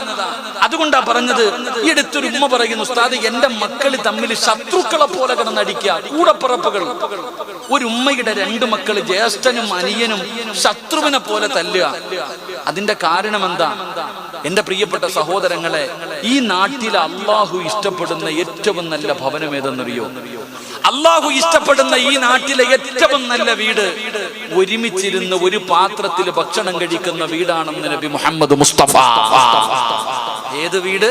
അതുകൊണ്ടാ പറഞ്ഞത്. ഈ അടുത്തൊരു ഉമ്മ പറയുന്നു, ഉസ്താദ്, എന്റെ മക്കൾ തമ്മിൽ ശത്രുക്കളെ പോലെ കിടന്നടിക്കുക, കൂടപ്പിറപ്പുകൾ. ഒരു ഉമ്മയുടെ 2 മക്കൾ, ജ്യേഷ്ഠനും അനിയനും ശത്രുവിനെ പോലെ തല്ലുക. അതിന്റെ കാരണം എന്താ? എന്റെ പ്രിയപ്പെട്ട സഹോദരങ്ങളെ, ഈ നാട്ടിൽ അള്ളാഹു ഇഷ്ടപ്പെടുന്ന ഏറ്റവും നല്ല ഭവനം ഏതെന്നറിയോ? അള്ളാഹു ഇഷ്ടപ്പെടുന്ന ഈ നാട്ടിലെ ഏറ്റവും നല്ല വീട് ഒരുമിച്ചിരുന്ന് ഒരു പാത്രത്തിൽ ഭക്ഷണം കഴിക്കുന്ന വീടാണെന്ന് നബി മുഹമ്മദ് മുസ്തഫ. ഏത് വീട്?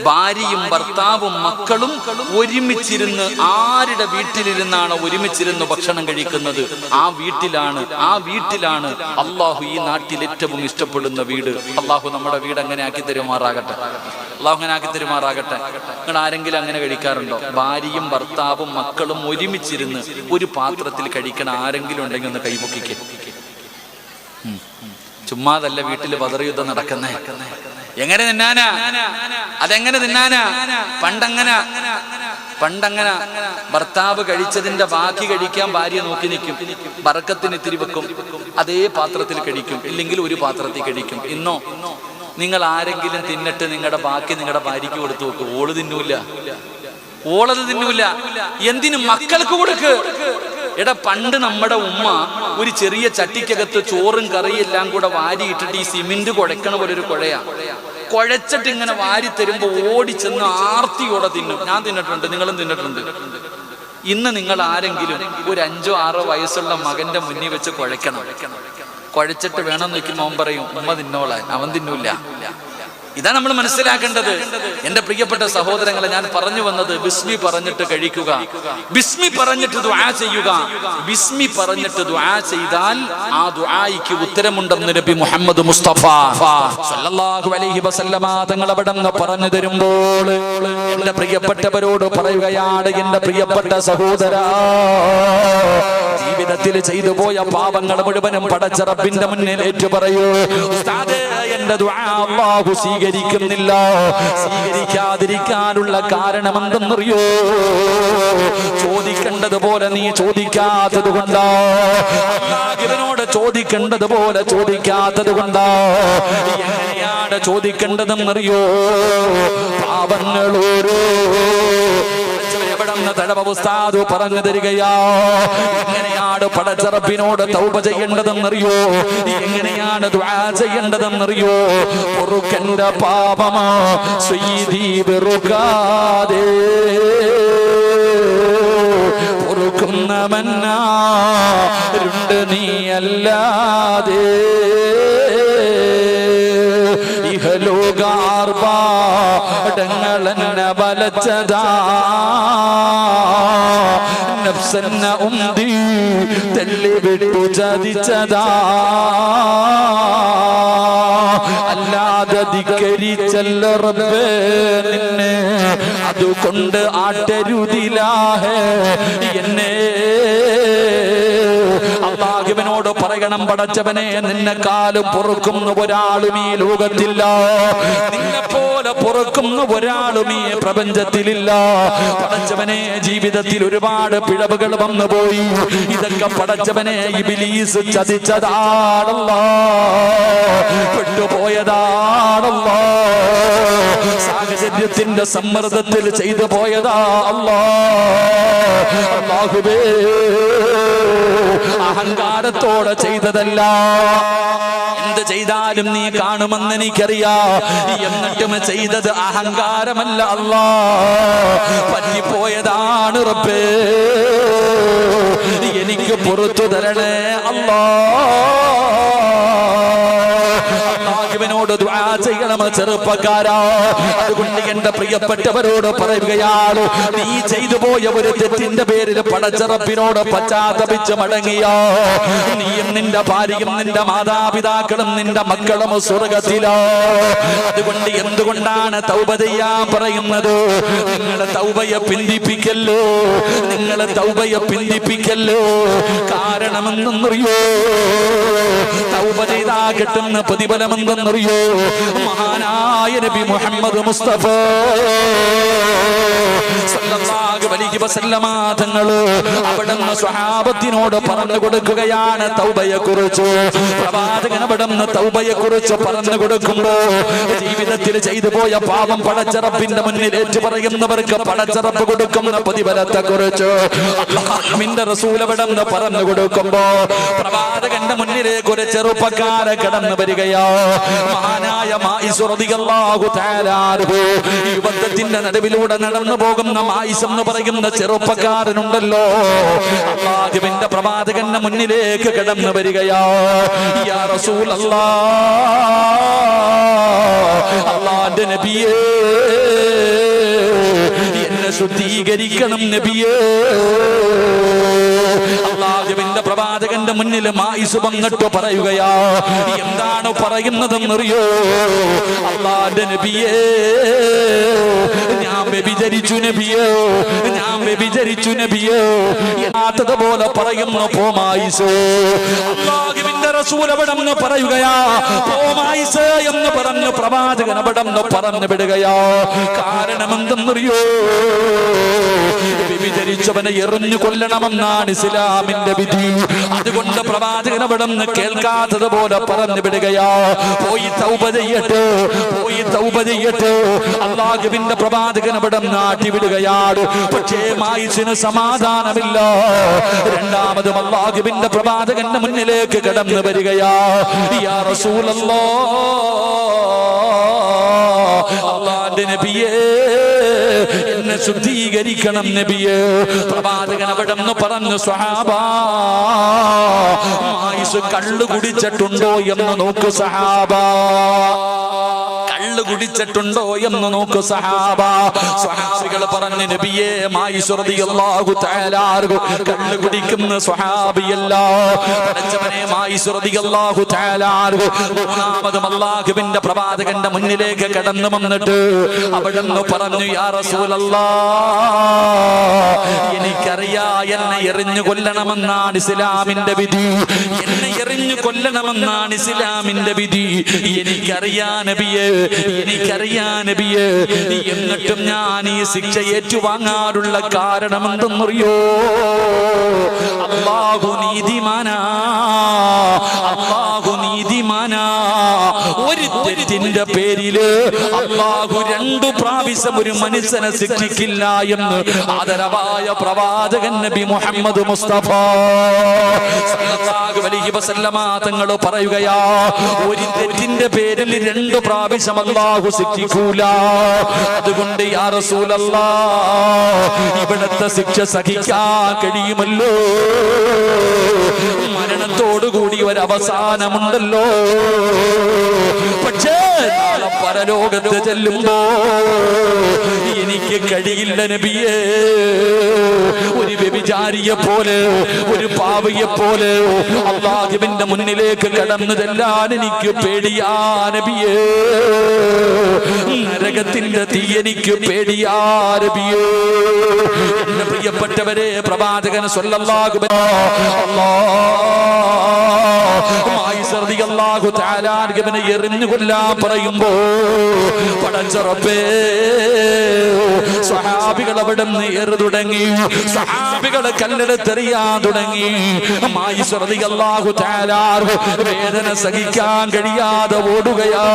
ഭാര്യയും ഭർത്താവും മക്കളും ഒരുമിച്ചിരുന്ന്, ആരുടെ വീട്ടിലിരുന്നാണ് ഒരുമിച്ചിരുന്ന് ഭക്ഷണം കഴിക്കുന്നത്, ആ വീട്ടിലാണ് അള്ളാഹു ഈ നാട്ടിൽ ഏറ്റവും ഇഷ്ടപ്പെടുന്ന വീട്. അള്ളാഹു നമ്മുടെ വീട് അങ്ങനെ ആക്കി തരുമാറാകട്ടെ. നിങ്ങൾ ആരെങ്കിലും അങ്ങനെ കഴിക്കാറുണ്ടോ? ഭാര്യയും ഭർത്താവും മക്കളും ഒരുമിച്ചിരുന്ന് ഒരു പാത്രത്തിൽ കഴിക്കണ ആരെങ്കിലും ഉണ്ടെങ്കിൽ ഒന്ന് കൈപൊക്കിക്കേ. ചുമ്മാതല്ല വീട്ടിൽ ബദർ യുദ്ധം നടക്കുന്നേ. എങ്ങനെ തിന്നാനാ? അതെങ്ങനെ തിന്നാനാ? പണ്ടങ്ങനെ ഭർത്താവ് കഴിച്ചതിന്റെ ബാക്കി കഴിക്കാൻ ഭാര്യ നോക്കി നിൽക്കും, ബറക്കത്തിന് ഇത്തിരി വെക്കും, അതേ പാത്രത്തിൽ കഴിക്കും, ഇല്ലെങ്കിൽ ഒരു പാത്രത്തിൽ കഴിക്കും. ഇന്നോ നിങ്ങൾ ആരെങ്കിലും തിന്നിട്ട് നിങ്ങളുടെ ബാക്കി നിങ്ങളുടെ ഭാര്യയ്ക്ക് കൊടുത്തു നോക്കും, ഓളത് തിന്നൂല. എന്തിനും മക്കൾക്ക് കൊടുക്ക്. എടാ, പണ്ട് നമ്മുടെ ഉമ്മ ഒരു ചെറിയ ചട്ടിക്കകത്ത് ചോറും കറിയും എല്ലാം കൂടെ വാരിയിട്ടിട്ട് ഈ സിമെന്റ് കുഴക്കണ പോലെ ഒരു കുഴച്ചിട്ട് ഇങ്ങനെ വാരി തരുമ്പോ ഓടിച്ചെന്ന് ആർത്തിയോടെ തിന്നും. ഞാൻ തിന്നിട്ടുണ്ട്, നിങ്ങളും തിന്നിട്ടുണ്ട്. ഇന്ന് നിങ്ങൾ ആരെങ്കിലും ഒരു 5-6 വയസ്സുള്ള മകന്റെ മുന്നിൽ വെച്ച് കുഴച്ചിട്ട് വേണം നോക്കുമ്പോൾ അവൻ പറയും, ഉമ്മ തിന്നോളാൻ, അവൻ തിന്നൂല. ഇതാ നമ്മൾ മനസ്സിലാക്കേണ്ടത്. എന്റെ പ്രിയപ്പെട്ട സഹോദരങ്ങളെ, ഞാൻ പറഞ്ഞു വന്നത്, ബിസ്മി പറഞ്ഞിട്ട് കഴിക്കുക, ബിസ്മി പറഞ്ഞിട്ട് ദുആ ചെയ്യുക. ബിസ്മി പറഞ്ഞിട്ട് ദുആ ചെയ്താൽ ആ ദുആയ്ക്ക് ഉത്തരമുണ്ടെന്ന് നബി മുഹമ്മദ് മുസ്തഫ സല്ലല്ലാഹു അലൈഹി വസല്ലമ തങ്ങൾ അവിടുന്ന് പറഞ്ഞു തരുമ്പോൾ എന്റെ പ്രിയപ്പെട്ടവരോട് പറയുകയാണ്, എന്റെ പ്രിയപ്പെട്ട സഹോദരാ, ജീവിതത്തിൽ ചെയ്തു പോയ പാപങ്ങൾ മുഴുവനും പടച്ച റബ്ബിന്റെ മുന്നിൽ ഏറ്റു പറയൂ. ഉസ്താദേ, എന്റെ ദുആ അല്ലാഹു സ്വീകരിക്കുന്നില്ല. സ്വീകരിക്കാതിരിക്കാനുള്ള കാരണം എന്തെന്നറിയോ? ചോദിക്കേണ്ടതുപോലെ നീ ചോദിക്കാത്തത് കൊണ്ടാ. അല്ലാഹുവിനോട് ചോദിക്കേണ്ടതുപോലെ ചോദിക്കാത്തത് കൊണ്ടാ. എങ്ങനെയാണ് ചോദിക്കേണ്ടതെന്നറിയോ? പാപങ്ങളോരോ ഉസ്താദ് പറഞ്ഞു തരികയാ. എങ്ങനെയാണ് പടച്ച റബ്ബിനോട് തൗബ ചെയ്യേണ്ടതെന്നറിയോ? എങ്ങനെയാണ് ദുആ ചെയ്യേണ്ടതെന്നറിയോ? പൊറുക്കന്റെ പാപമാ സയ്യിദി വെറുക്കാതെ പൊറുക്കുന്നവനാരുണ്ട് നീയല്ലാതെ. ഇഹലോകാർഭാടങ്ങളെന്നെ വലച്ചതാ, നഫ്സെന്ന ഉന്തി തള്ളിവിട്ടു ചതിച്ചതാ. അല്ലാതെ ധിക്കരിച്ചല്ല റബ്ബേ നിന്നെ, അതുകൊണ്ട് ആട്ടരുതിലാഹേ എന്നെ. അല്ലാഹുവിനോട് പറയണം, പടച്ചവനെ, നിന്നെക്കാളും പൊറുക്കുന്ന ഒരാളും ഈ ലോകത്തില്ല, നിന്നെ പോലെ പൊറുക്കുന്ന ഒരാളും ഈ പ്രപഞ്ചത്തിലില്ല. പടച്ചവനെ, ജീവിതത്തിൽ ഒരുപാട് പിഴവുകൾ വന്നുപോയി. ഇതൊക്കെ പടച്ചവനെ ഇബ്ലീസ് ചതിച്ചതാണല്ലോ, പെട്ടുപോയതാണല്ലോ, സാഹചര്യത്തിന്റെ സമ്മർദ്ദത്തിൽ ചെയ്തു പോയതാ. അല്ലാഹുവേ, അഹങ്കാരത്തോടെ ചെയ്തതല്ല. എന്ത് ചെയ്താലും നീ കാണുമെന്ന് എനിക്കറിയാം. എന്നിട്ടും ചെയ്തത് അഹങ്കാരമല്ല, അല്ലാ പറ്റിപ്പോയതാണ് റബ്ബേ, എനിക്ക് പുറത്തു തരണേ അല്ലാ. അല്ലാഹുവിനോട് ദുആ ചെയ്യണം ചെറുപ്പക്കാരാ. അതുകൊണ്ട് എന്റെ പ്രിയപ്പെട്ടവരോട് പറയുകയാണ്, നീ ചെയ്തു പോയ ഒരു തെറ്റിന്റെ പേരിൽ പടച്ച റബ്ബിനോട് പശ്ചാത്തപിച്ച് മടങ്ങിയോ, നീയും നിന്റെ ഭാര്യയും നിന്റെ മാതാപിതാക്കളും നിന്റെ മക്കളും സ്വർഗ്ഗത്തിലോ. അതുകൊണ്ട് എന്തുകൊണ്ടാണ് തൗബ ചെയ്യാൻ പറയുന്നത്? നിങ്ങളെ തൗബയെ പിന്തിപ്പിക്കല്ലോ, നിങ്ങളെ തൗബയെ പിന്തിപ്പിക്കല്ലോ. കാരണമെന്നറിയോ? തൗബ ചെയ്താ കിട്ടുന്ന പ്രതിഫലമെന്തെന്നറിയോ? മഹാനായ നബി മുഹമ്മദ് മുസ്തഫ സല്ലല്ലാഹു അലൈഹി വസല്ലമ തങ്ങൾ അവിടുന്ന് സ്വഹാബത്തിനോട് പറഞ്ഞു കൊടുക്കുകയാണ് തൗബയെ കുറിച്ച്. പ്രവാചകൻ അവിടുന്ന് തൗബയെ കുറിച്ച് പറഞ്ഞു കൊടുക്കുമ്പോ ജീവിതത്തിൽ ചെയ്തു പോയ പാപം പടച്ച റബ്ബിന്റെ മുന്നിൽ ഏറ്റു പറയുന്നവർക്ക് പടച്ച റബ്ബ് കൊടുക്കുന്ന പ്രതിഫലത്തെ കുറിച്ച് അല്ലാഹുവിന്റെ റസൂൽ അവിടുന്ന് പറഞ്ഞു കൊടുക്കുമ്പോ പ്രവാചകന്റെ മുന്നിലേക്ക് ഒരു ചെറുപ്പക്കാരൻ കടന്നു വരികയോ. മഹാനായ മായിസ് റളിയല്ലാഹു തആല അൻഹു, യുവത്വത്തിന്റെ നടുവിലൂടെ നടന്നു പോകുന്ന മായിസ് എന്ന് പറയുന്ന ചെറുപ്പക്കാരനുണ്ടല്ലോ, അല്ലാഹുവിന്റെ പ്രവാചകന്റെ മുന്നിലേക്ക് കടന്നു വരികയോ. യാ റസൂലല്ലാഹ്, അല്ലാഹുവിന്റെ നബിയേ, എന്നെ ശുദ്ധീകരിക്കണം നബിയേ. അല്ലാഹുവിന്റെ പ്രവാചകന്റെ മുന്നിൽ മായിസ് വന്നിട്ട് പറയുകയാ. എന്താണ് പറയുന്നതെന്നറിയോ? അല്ലാഹുവിന്റെ നബിയേ, ഞാൻ വ്യഭിചരിച്ചു നബിയേ, ഞാൻ വ്യഭിചരിച്ചു നബിയേ പോലെ പറയുന്നു പോമായിസ്. അല്ലാഹുവിന്റെ റസൂൽ അവിടുന്ന് പറയുകയാ പോമായിസ് എന്ന് പറഞ്ഞു പ്രവാചകൻ അവിടുന്ന് പറഞ്ഞു വിടുകയാ. കാരണമെന്തെന്നറിയോ? വ്യഭിചരിച്ചവനെ എറിഞ്ഞു കൊല്ലണമെന്നാണ് ഇസ്ലാമിന്റെ വിധി. അതുകൊണ്ട് പ്രവാചകൻ അവിടുന്ന് കേൾക്കാത്തത് പോലെ പറഞ്ഞു വിടുകയാ. പോയി തൗബ ചെയ്യട്ടെ, പോയി തൗബ ചെയ്യട്ടെ. അല്ലാഹുവിന്റെ പ്രവാചകൻ അവിടെ നാട്ടി വിടുകയാണ്. പക്ഷേ മായിസിന് സമാധാനമില്ല. രണ്ടാമതും അല്ലാഹുവിന്റെ പ്രവാചകന്റെ മുന്നിലേക്ക് കടന്നു വരികയാ. യാ റസൂലല്ലാഹ്, അല്ലാഹുവിന്റെ നബിയേ, എന്നെ ശുദ്ധീകരിക്കണം നബിയേ. പ്രവാചകൻ അവിടെന്ന് പറഞ്ഞു സ്വഹാബാ, മായിസ് കള്ളു കുടിച്ചിട്ടുണ്ടോ എന്ന് നോക്കൂ സഹാബാ, കള്ളു കുടിച്ചിട്ടുണ്ടോ എന്ന് നോക്കൂ സഹാബ. സ്വഹാബികൾ പറഞ്ഞു നബിയേ, മായിസ് റളിയല്ലാഹു തആല അൻഹു കള്ളു കുടിക്കുന്ന സ്വഹാബിയല്ല. പടച്ചവനെ, മായിസ് റളിയല്ലാഹു തആല അൻഹു മൂന്നാമതും അല്ലാഹുവിന്റെ പ്രവാചകന്റെ മുന്നിലേക്ക് കടന്നു വന്നിട്ട് അവിടുന്ന് പറഞ്ഞു യാ റസൂലല്ലാഹ്, എനിക്കറിയാ എന്നെ എറിഞ്ഞു കൊല്ലണമെന്നാണ് ഇസ്ലാമിന്റെ വിധി, എന്നെ എറിഞ്ഞു കൊല്ലണമെന്നാണ് ഇസ്ലാമിന്റെ വിധി. എനിക്കറിയാ നബിയേ, എനിക്കറിയാ നബിയേ. എന്നിട്ടും ഞാൻ ഈ ശിക്ഷ ഏറ്റുവാങ്ങാനുള്ള കാരണം എന്തെന്നറിയോ? അല്ലാഹു നീതിമാനാ, അല്ലാഹു നീതിമാനാ. ഒരു തെറ്റിന്റെ പേരില് അല്ലാഹു 2 പ്രാവശ്യം ഒരു മനുഷ്യനെ ശിക്ഷിക്കില്ല എന്ന് ആദരവായ പ്രവാചകൻ നബി മുഹമ്മദ് മുസ്തഫ സല്ലല്ലാഹു അലൈഹി വസല്ലമ തങ്ങൾ പറയുകയാ, ഒരു തെറ്റിന്റെ പേരിൽ 2 പ്രാവശ്യം അല്ലാഹു ശിക്ഷിക്കൂല. അതുകൊണ്ട് യാ റസൂലല്ലാഹ്, ഇവിടത്തെ ശിക്ഷ സഹിക്കാൻ കഴിയുമല്ലോ? മരണത്തോടുകൂടി ഒരു അവസാനമുണ്ടല്ലോ. പക്ഷേ നാളെ പരലോകത്ത് ചെല്ലുമ്പോ എനിക്ക് കഴിയില്ല നബിയേ. ഒരു വ്യഭിചാരിയെ പോലെ, ഒരു പാവിയെ പോലെ അല്ലാഹുവിന്റെ മുന്നിലേക്ക് കടന്നു ചെല്ലാൻ എനിക്ക് പേടിയാ നബിയേ. നരകത്തിന്റെ തീ എനിക്ക് പേടിയാ നബിയേ. എന്റെ പ്രിയപ്പെട്ടവരെ, പ്രവാചകൻ സ്വല്ലല്ലാഹു അലൈഹി വസല്ലം എറിഞ്ഞു കൊല്ലാൻ പറയുമ്പോ പടച്ച റബ്ബേ, സ്വഹാബികൾ അവിടെ നിന്ന് ഏറു തുടങ്ങി. സ്വഹാബികളെ കല്ലെടുത്തെറിയാൻ തുടങ്ങി. മായിസ് റളിയല്ലാഹു തആല വേദന സഹിക്കാൻ കഴിയാതെ ഓടുകയാ.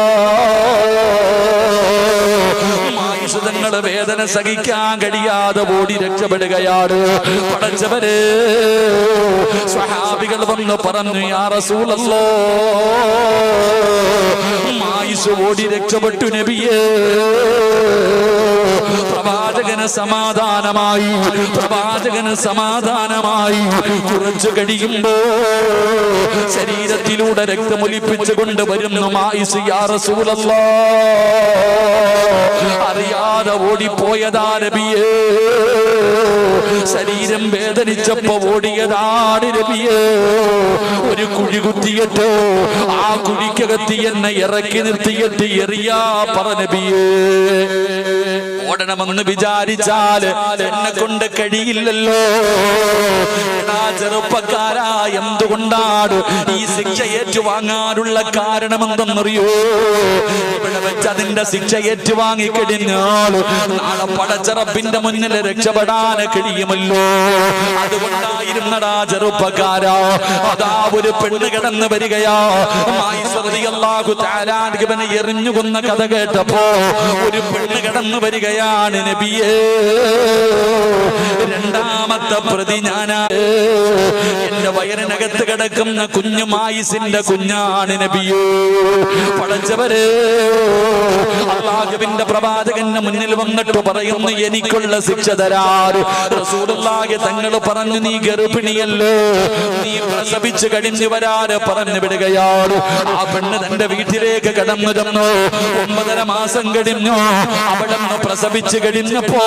മായിസ് തങ്ങളെ വേദന സഹിക്കാൻ കഴിയാതെ ഓടി രക്ഷപ്പെടുകയാണ്. പടച്ചവരെ, സ്വഹാബികൾ വന്ന് പറഞ്ഞു, യാ റസൂലല്ലാഹ്, മായിസ് ഓടി രക്ഷപ്പെട്ടു നബിയേ. പ്രവാചകന് സമാധാനമായി, പ്രവാചകന് സമാധാനമായി. കുറച്ചു കഴിയുമ്പോ ശരീരത്തിലൂടെ രക്തമൊലിപ്പിച്ചു കൊണ്ടുവരുന്നു മായിസ്. യാ റസൂലല്ലാഹ്, അറിയാതെ ഓടിപ്പോയതാ നബിയേ. ശരീരം വേദനിച്ചപ്പോ ഓടിയതാണ് നബിയേ. ഒരു കുഴി കുത്തിയിട്ട് ആ കുഴിക്കകത്തി എന്നെ ഇറക്കി നിർത്തിയിട്ട് എറിയാ പറ നബിയേ. ഓടണമെന്ന് വിചാരിച്ചാൽ എന്നെ കൊണ്ട് കഴിയില്ലല്ലോ. ചെറുപ്പക്കാരാ, എന്തുകൊണ്ടാണ് ഈ ശിക്ഷ ഏറ്റുവാങ്ങാനുള്ള കാരണമെന്തെന്നറിയോ? ഇവിടെ വെച്ച് അതിന്റെ ശിക്ഷ ഏറ്റുവാങ്ങിക്കഴിഞ്ഞാൽ നാളെ പടച്ചറപ്പിന്റെ മുന്നിൽ രക്ഷപ്പെടാൻ കഴിയുമല്ലോ. അതുകൊണ്ടായിരുന്നടാ ചെറുപ്പക്കാരാ, അതാ ഒരു പെണ്ണ് കിടന്നു വരികയാ. മായിസ് റളിയല്ലാഹു തആല ഇവനെ എറിഞ്ഞു കൊന്ന കഥ കേട്ടപ്പോ ഒരു പെണ്ണ് കിടന്നു വരികയാണ് നബിയേ. രണ്ടാമത്തെ പ്രതി ഞാനാ. എന്റെ വയറിനകത്ത് കിടക്കുന്ന കുഞ്ഞു മായിസിന്റെ കുഞ്ഞാണ് നബിയേ. പടച്ചവരെ, അല്ലാഹുവിന്റെ പ്രവാചകന്റെ മുന്നിൽ വന്നിട്ട് പറയുന്നു, എനിക്കുള്ള ശിക്ഷ തരാറ്. റസൂലുള്ളാഹി തങ്ങൾ പറഞ്ഞു, നീ ഗർഭിണിയല്ലോ, നീ പ്രസവിച്ചു കഴിഞ്ഞു വരാറ് പറഞ്ഞു വിടുകയാണ്. ആ പെണ്ണ് തന്റെ വീട്ടിലേക്ക് കടന്നു ചെന്നു. 9.5 മാസം കഴിഞ്ഞു. അവിടെ നിന്ന് പ്രസവിച്ചു കഴിഞ്ഞപ്പോ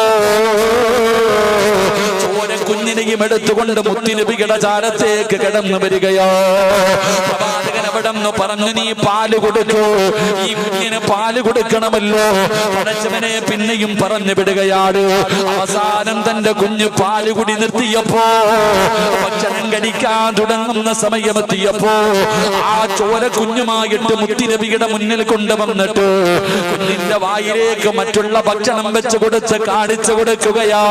ചോര കുഞ്ഞിനെയും എടുത്തുകൊണ്ട് മുത്തുനബിയുടെ ചാരത്തേക്ക് കടന്നു വരികയോ. പ്രവാചകൻ അവിടെ നിന്ന് പറഞ്ഞു, നീ പാല് കൊടുക്കൂ, ഈ കുഞ്ഞിന് പാല് കൊടുക്കണമല്ലോ. പടച്ചവനെ പിന്നെയും പറഞ്ഞു വിടുകയാണ്. അവസാനം തന്റെ കുഞ്ഞ് പാലുകുടി നിർത്തിയപ്പോ, ഭക്ഷണം കഴിക്കാൻ തുടങ്ങുന്ന സമയമെത്തിയപ്പോ ആ ചോര കുഞ്ഞുമായിട്ട് മുത്തുനബിയുടെ മുന്നിൽ കൊണ്ടുവന്നിട്ട് കുഞ്ഞിന്റെ വായിലേക്ക് മറ്റുള്ള ഭക്ഷണം വെച്ച് കൊടുത്ത് കാണിച്ചു കൊടുക്കുകയാ.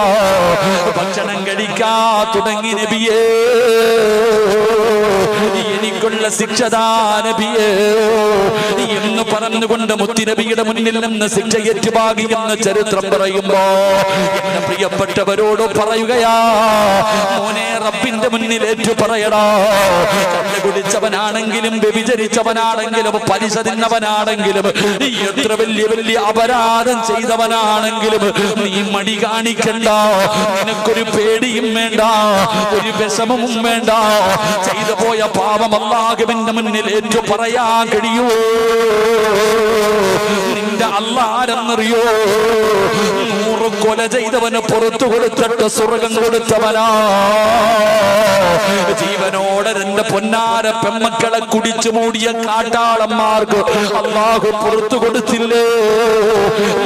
ഭക്ഷണം കഴിക്കാ തുടങ്ങി നബിയേ. എനിക്കുള്ള ശിക്ഷതാ നബിയേ എന്ന് പറഞ്ഞുകൊണ്ട് മുത്തുനബിയുടെ മുന്നിൽ നിന്ന് ശിക്ഷ ഏറ്റുവാങ്ങി എന്ന് ചരിത്രം പറയുമ്പോ എന്റെ പ്രിയപ്പെട്ടവരോട് പറയുകയാ, മോനെ, റബ്ബിന്റെ മുന്നിൽ ഏറ്റു പറയടാ. കള്ള് കുടിച്ചവനാണെങ്കിലും വ്യഭിചരിച്ചവനാണെങ്കിലും പലിശ തിന്നവനാണെങ്കിലും എത്ര വലിയ വലിയ അപരാധം ചെയ്തവനാണെങ്കിലും നീ മടി കാണിക്കണ്ട. നിനക്കൊരു പേടിയും വേണ്ട, ഒരു വിഷമവും വേണ്ട. ചെയ്തു പോയ പാപം അല്ലാഹുവിന്റെ മുന്നിൽ ഏറ്റു പറയാൻ കഴിയൂ. നിന്റെ അല്ലാഹുവെന്നറിയോ? 100 കൊല ചെയ്തവന് പുറത്തു കൊടുത്തിട്ട് സ്വർഗം കൊടുത്തവനാ. ജീവനോടെ എന്റെ പൊന്നാര പെമ്മക്കളെ കുടിച്ചു മൂടിയ കാട്ടാളന്മാർക്ക് അല്ലാഹു പുറത്തു കൊടുത്തില്ലേ?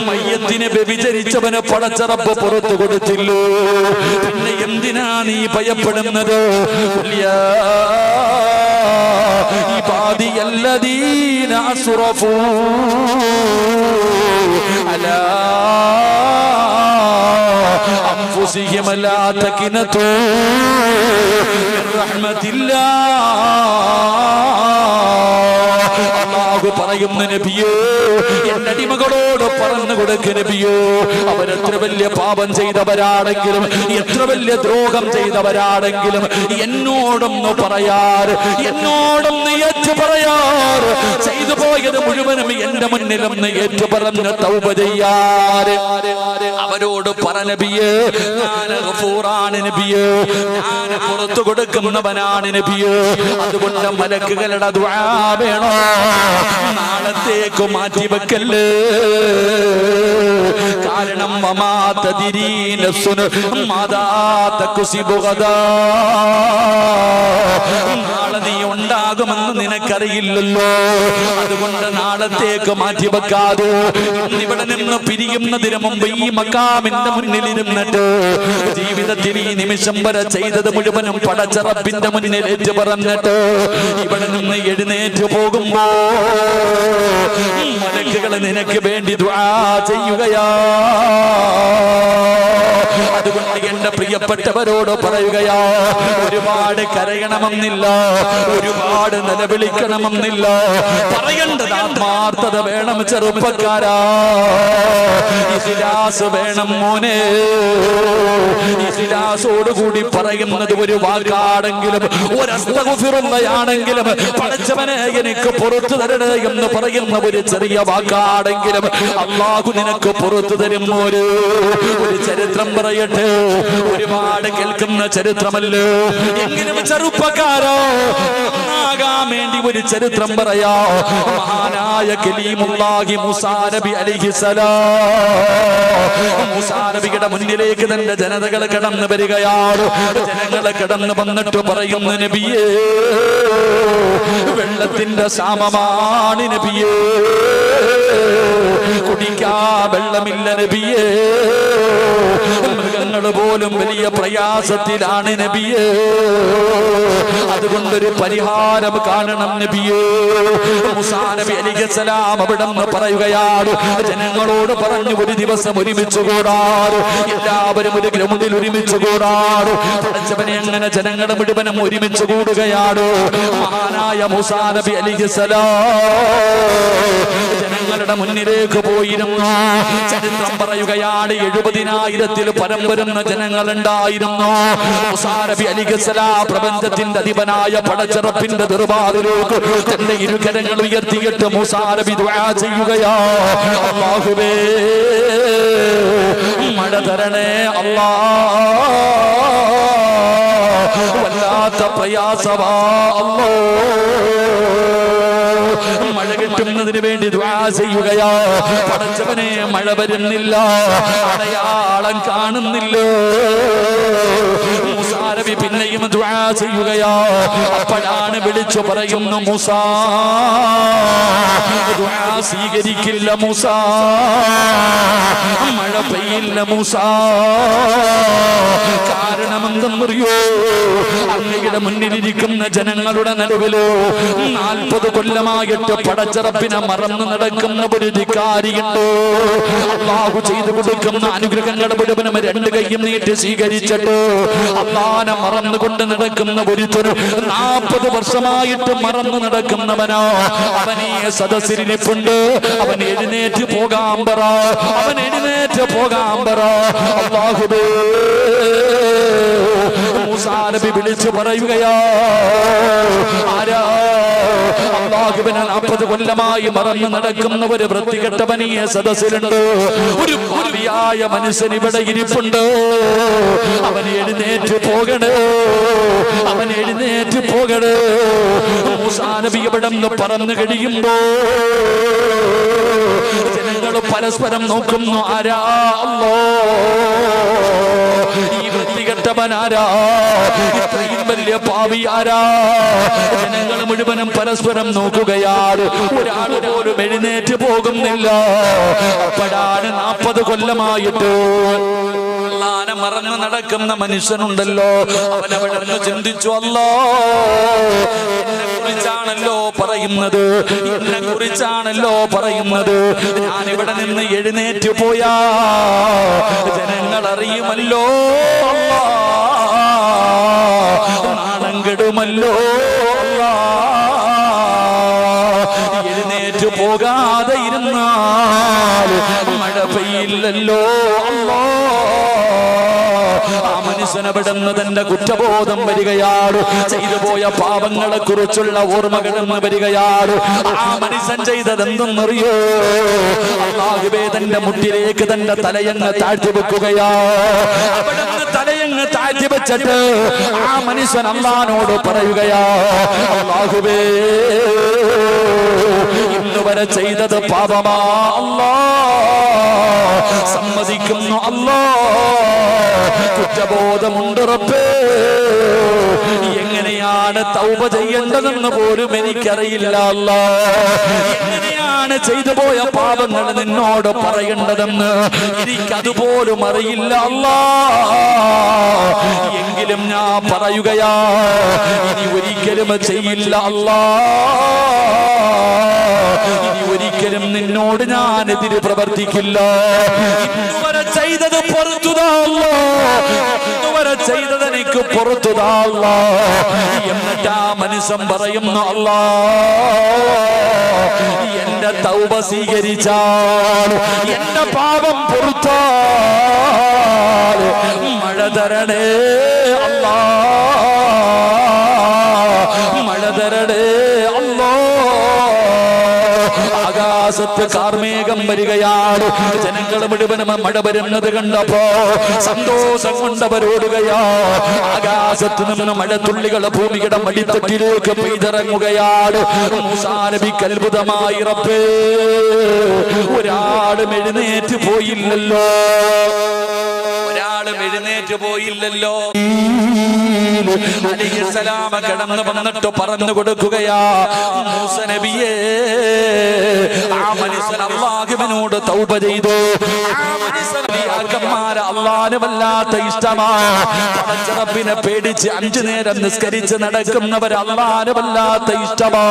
മയ്യത്തിനെ വ്യഭിചരിച്ചവന് പടച്ചറപ്പ് പുറത്തു കൊടുത്തില്ലേ? പിന്നെ എന്തിനാ നീ ഭയപ്പെടുന്നത്? ഇബാദിയല്ലദീന അസ്റഫൂ അലാ അൻഫുസിഹിം ലാ തഖ്നതൂ മിർ റഹ്മത്തില്ലാഹ്. അല്ലാഹു പറയുന്ന നബിയേ, എന്റെ അടിമകളോട് പറഞ്ഞു കൊടുക്ക നബിയേ, അവരെത്ര വലിയ പാപം ചെയ്തവരാണെങ്കിലും എത്ര വലിയ ദ്രോഹം ചെയ്തവരാണെങ്കിലും എന്നോടൊന്ന് പറയാറ്, എന്നോടൊന്ന് ഏറ്റു പറയാറ്. ചെയ്തു പോയത് മുഴുവനും എന്റെ മുന്നിലൊന്ന് ഏറ്റു പറഞ്ഞ് തൗബ ചെയ്യാറ്. അവരോട് പറ നബിയേ, ഞാൻ ഗഫൂറാണ് നബിയേ, ഞാൻ പുറത്തു കൊടുക്കുന്നവനാണ് നബിയേ. അതുകൊണ്ട് മലക്കുകളുടെ ദുആ വേണോ? നാളത്തേക്ക് മാറ്റി വെക്കല്ലേ. കാരണം വമാ തദ്രീ നഫ്സുൻ മാദാ തക്സിബു ഗദാ. നാളെ നീ ഉണ്ടാകുമെന്ന് നിനക്കറിയില്ലല്ലോ. അതുകൊണ്ട് നാളത്തേക്ക് മാറ്റി വെക്കാതെ ഇവിടെ നിന്ന് പിരിയുന്നതിന് മുമ്പ് ഈ മക്കാമിന്റെ മുന്നിൽ ഇരുന്നിട്ട് ജീവിതത്തിൽ ഈ നിമിഷം വരെ ചെയ്തത് മുഴുവനും പടച്ച റബ്ബിന്റെ മുന്നിൽ ഏറ്റു പറഞ്ഞിട്ട് ഇവിടെ നിന്ന് എഴുന്നേറ്റ് പോകുമ്പോ മലക്കുകൾ നിനക്ക് വേണ്ടി ദുആ ചെയ്യുകയാ. അതുകൊണ്ട് എന്റെ എന്റെ പ്രിയപ്പെട്ടവരോട് പറയുകയാ, ഒരുപാട് കരയണമെന്നില്ല, ഒരുപാട് നിലവിളിക്കണമെന്നില്ല, പറയേണ്ടത് ആത്മാർത്ഥത വേണം ചെറുപ്പക്കാരാ. ഇഖ്ലാസ് വേണം മോനെ. ഇഖ്ലാസോടുകൂടി പറയുന്നത് ഒരു വാക്കാണെങ്കിലും ഒരു അസ്തഗ്ഫിറുല്ലാഹയാണെങ്കിലും പടച്ചവനെ എനിക്ക് പുറത്തു തരണേ എന്ന് പറയുന്ന ഒരു ചെറിയ വാക്കാണെങ്കിലും അല്ലാഹു നിനക്ക് പുറത്തു തരും. ഒരു ചരിത്രം പറയട്ടെ, ഒരുപാട് കേൾക്കുന്ന ചരിത്രമല്ലോ, എങ്കിലും ചെറുപ്പക്കാരോ ആകാൻ വേണ്ടി ഒരു ചരിത്രം പറയാ. മഹാനായ കലീമുല്ലാഹി മൂസാ നബി അലൈഹിസ്സലാം, മൂസാ നബിയുടെ മുന്നിലേക്ക് തന്റെ ജനതകൾ കടന്നു വരികയാണ്. ജനങ്ങളെ കടന്നു വന്നിട്ട് പറയുന്നു, നബിയേ വെള്ളത്തിന്റെ ക്ഷാമമാണ് നബിയേ, കുടിക്കാ വെള്ളമില്ല നബിയേ, മൃഗങ്ങൾ പോലും വലിയ പ്രയാസത്തിലാണ് നബിയേ, അതുകൊണ്ടൊരു പരിഹാരം കാണണം നബിയേ. മൂസാ നബി അലൈഹിസ്സലാം അവിടെന്ന് പറയുകയാണ്, ജനങ്ങളോട് പറഞ്ഞു ഒരു ദിവസം ഒരുമിച്ച് കൂടാറ്, എല്ലാവരും ഒരു ഗ്രൗണ്ടിൽ ഒരുമിച്ച് കൂടാറ്. പഠിച്ചവനെ അങ്ങനെ ജനങ്ങളുടെ മുഴുവനും ഒരുമിച്ച് കൂടുകയാണ്. മഹാനായ മൂസാ നബി അലൈഹിസ്സലാം ജനങ്ങളുടെ മുന്നിലേക്ക് പോയിരുന്നു. ചരിത്രം പറയുകയാണ്, 70,000-ൽ പരം വരുന്ന ജനങ്ങളുണ്ടായിരുന്നു. മൂസാ നബി അലൈഹിസ്സലാം പ്രപഞ്ചത്തിന്റെ അധിപനായ പടച്ചറപ്പിന്റെ ദർബാറിലേക്ക് തന്റെ ഇരുകരങ്ങൾ ഉയർത്തിയിട്ട് മൂസാ നബി ദുആ ചെയ്യുകയാ, അല്ലാഹുവേ മഴ തരണേ അല്ലാ, വല്ലാത്ത പ്രയാസമാ അല്ലാ. മഴ കിട്ടുന്നതിന് വേണ്ടി ദുആ ചെയ്യുകയാ. പടച്ചവനെ മഴ വരുന്നില്ല, അടയാളം കാണുന്നില്ല. മൂസാ നബി പിന്നെയും ദുആ ചെയ്യുകയാ. അപ്പോഴാണ് വിളിച്ചു പറയുന്നു, മൂസാ ദുആ സ്വീകരിക്കില്ല മൂസാ, മഴ പെയ്യില്ല മൂസാ. കാരണം എന്തെന്നറിയോ, അങ്ങയുടെ മുന്നിലിരിക്കുന്ന ജനങ്ങളുടെ നടുവിലോ 40 കൊല്ലമായിട്ട് പടച്ചറപ്പിനെ മറന്നു നടക്കുന്ന ഒരു ധിക്കാരിയുണ്ട്. അല്ലാഹു ചെയ്തു കൊടുക്കുന്ന അനുഗ്രഹങ്ങൾ മുഴുവനും 2 കൈയും നീട്ടി സ്വീകരിച്ചിട്ട് അല്ലാഹനെ മറന്നുകൊണ്ട് നടക്കുന്ന ഒരുത്തരും 40 വർഷമായിട്ട് മറന്നു നടക്കുന്നവനോ, അവനീ സദസ്സിരിപ്പുണ്ട്. അവൻ എഴുന്നേറ്റ് പോകാൻ പറ, അവൻ എഴുന്നേറ്റ് പോകാൻ പറ. അല്ലാഹുവേ മൂസാ നബി വിളിച്ചു പറയുകയാ, ആരാ? അല്ലാഹുവിനെ 40 കൊല്ലമായി മറന്നു നടക്കുന്ന ഒരു വൃത്തികെട്ടവനീയ സദസ്സിലുണ്ട്. ഒരു ഭാവിയായ മനുഷ്യൻ ഇവിടെ ഇരിപ്പുണ്ട്. അവൻ എഴുന്നേറ്റ് പോകണേ, അവൻ എഴുന്നേറ്റ് പോകണേ. മൂസാ നബി ഇവിടെ നിന്ന് പറന്നു കഴിയുമ്പോ ജനങ്ങൾ പരസ്പരം നോക്കുന്നു, ആരാ? അല്ലാഹ്, ഈ വൃത്തികെട്ടവനാരാ? ഇത്രയും വലിയ പാവി ആരാ? ജനങ്ങൾ മുഴുവനും പരസ്പരം നോക്കുകയാണ്. ഒരാൾ പോലും എഴുന്നേറ്റ് പോകുന്നില്ല. അപ്പോഴാണ് 40 കൊല്ലമായിട്ട് അല്ലാഹനെ മറന്നു നടക്കുന്ന മനുഷ്യനുണ്ടല്ലോ, അവനവിടെ ചിന്തിച്ചു, അല്ലാഹ് എന്നെ കുറിച്ചാണല്ലോ പറയുന്നത്, എന്നെ കുറിച്ചാണല്ലോ പറയുന്നത്. ഞാനിവിടെ നിന്ന് എഴുന്നേറ്റ് പോയാ ജനങ്ങൾ അറിയുമല്ലോ, നാണം കെടുമല്ലോ. എഴുന്നേറ്റ് പോകാതെ ഇരുന്നാൽ മഴ പെയ്യില്ലല്ലോ. ആ മനുഷ്യനവിടുന്ന് തന്റെ കുറ്റബോധം വരികയാണ്. ചെയ്തു പോയ പാപങ്ങളെ കുറിച്ചുള്ള ഓർമ്മകളെന്ന് വരികയാണ്. ആ മനുഷ്യൻ ചെയ്തത് എന്തെന്നറിയോ? അല്ലാഹുവേ തന്റെ മുട്ടിലേക്ക് തന്റെ തലയങ്ങ് താഴ്ത്തി വെക്കുകയാ. അവിടുന്ന് തലയങ്ങ് താഴ്ത്തി വെച്ചിട്ട് ആ മനുഷ്യൻ അല്ലാഹുവോട് പറയുകയാ, അല്ലാഹുവേ ഇന്നുവരെ ചെയ്തത് പാപമാ അല്ലാഹ്, സമ്മതിക്കുന്നു അല്ലാഹ്, കുറ്റബോധമുണ്ട് റബ്ബേ. എങ്ങനെയാണ് തൗബ ചെയ്യേണ്ടതെന്ന് പോലും എനിക്കറിയില്ല അല്ലാഹ്. എങ്ങനെയാണ് ചെയ്തു പോയ പാപങ്ങൾ നിന്നോട് പറയേണ്ടതെന്ന് എനിക്കതുപോലും അറിയില്ല അല്ലാഹ്. എങ്കിലും ഞാൻ പറയുകയാ, ഇനി ഒരിക്കലും ചെയ്യില്ല അല്ലാഹ്. ഇനി ഒരിക്കലും നിന്നോട് ഞാൻ എതിര് പ്രവർത്തിക്കില്ല. ഇന്നുവരെ ചെയ്തത് പൊറുത്തുതാ അല്ലാഹ്. ചെയ്തത് എനിക്ക് പുറത്തു താ അല്ലാഹ്. എന്നിട്ട് ആ മനുഷ്യൻ പറയുന്നു, അല്ലാഹ് എന്റെ തൗബ സ്വീകരിച്ചാൽ, എന്റെ പാപം പൊറുത്താൽ മഴ തരണേ അല്ലാഹ്, മഴ തരണേ അല്ലാഹ്. ആകാശത്ത് കാർമേഘം വരികയാണ്. ജനങ്ങൾ മുഴുവനും മഴ വരുന്നത് കണ്ടപ്പോ സന്തോഷം കൊണ്ടവരോടുകയാ. ആകാശത്ത് നിന്ന് മഴത്തുള്ളികൾ ഭൂമിയുടെ മടിത്തട്ടിലേക്ക് പെയ്തിറങ്ങുകയാണ്. മൂസാ നബിക്ക് അത്ഭുതമായി, റബ്ബേ ഒരാളും എഴുന്നേറ്റ് പോയില്ലല്ലോ, ഒരാളും എഴുന്നേറ്റ് പോയില്ലല്ലോ. അലൈഹിസ്സലാം കടന്നു വന്നിട്ട് പറഞ്ഞു കൊടുക്കുകയാ, മൂസ നബിയേ ആ മനുഷ്യൻ അല്ലാഹുവിനോട് തൗബ ചെയ്തു. ആ മനുഷ്യന്മാരെ അല്ലാഹുവിന് വല്ലാത്ത ഇഷ്ടമാ. പടച്ച റബ്ബിനെ പേടിച്ച് 5 നേരം നിസ്കരിച്ച് നടക്കുന്നവർ അല്ലാഹുവിന് വല്ലാത്ത ഇഷ്ടമാ.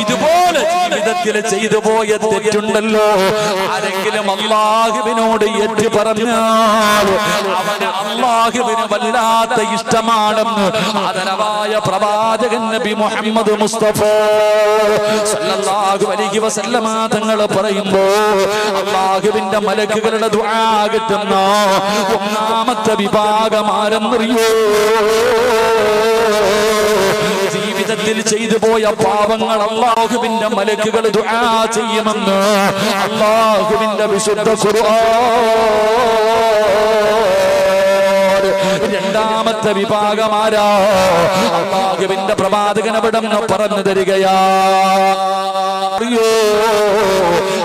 ഇതുപോലെ ജീവിതത്തിൽ ചെയ്തു പോയ തെറ്റുണ്ടല്ലോ, ആരെങ്കിലും അല്ലാഹുവിനോട് ഏറ്റു പറഞ്ഞാൽ അവന് അല്ലാഹുവിന് വല്ലാത്ത ഇഷ്ടമാണെന്ന് ആദരവായ പ്രവാചകൻ നബി മുഹമ്മദ് മുസ്തഫ സല്ലല്ലാഹു അലൈഹി വസല്ലമ തങ്ങൾ പറയുമ്പോ അല്ലാഹുവിന്റെ മലക്കുകളുടെ ദുആ കിട്ടുന്ന ഒന്നാമത്തെ വിഭാഗം ആരെന്നറിയോ? ജീവിതത്തിൽ ചെയ്തു പോയ പാപങ്ങൾ അല്ലാഹുവിന്റെ മലക്കുകൾ ദുആ ചെയ്യുമെന്ന് അല്ലാഹുവിന്റെ വിശുദ്ധ ഖുർആൻ. രണ്ടാമത്തെ വിഭാഗമാരാ? അല്ലാഹുവിന്റെ പ്രവാചകൻ അവിടെന്ന് പറഞ്ഞു തരികയാ.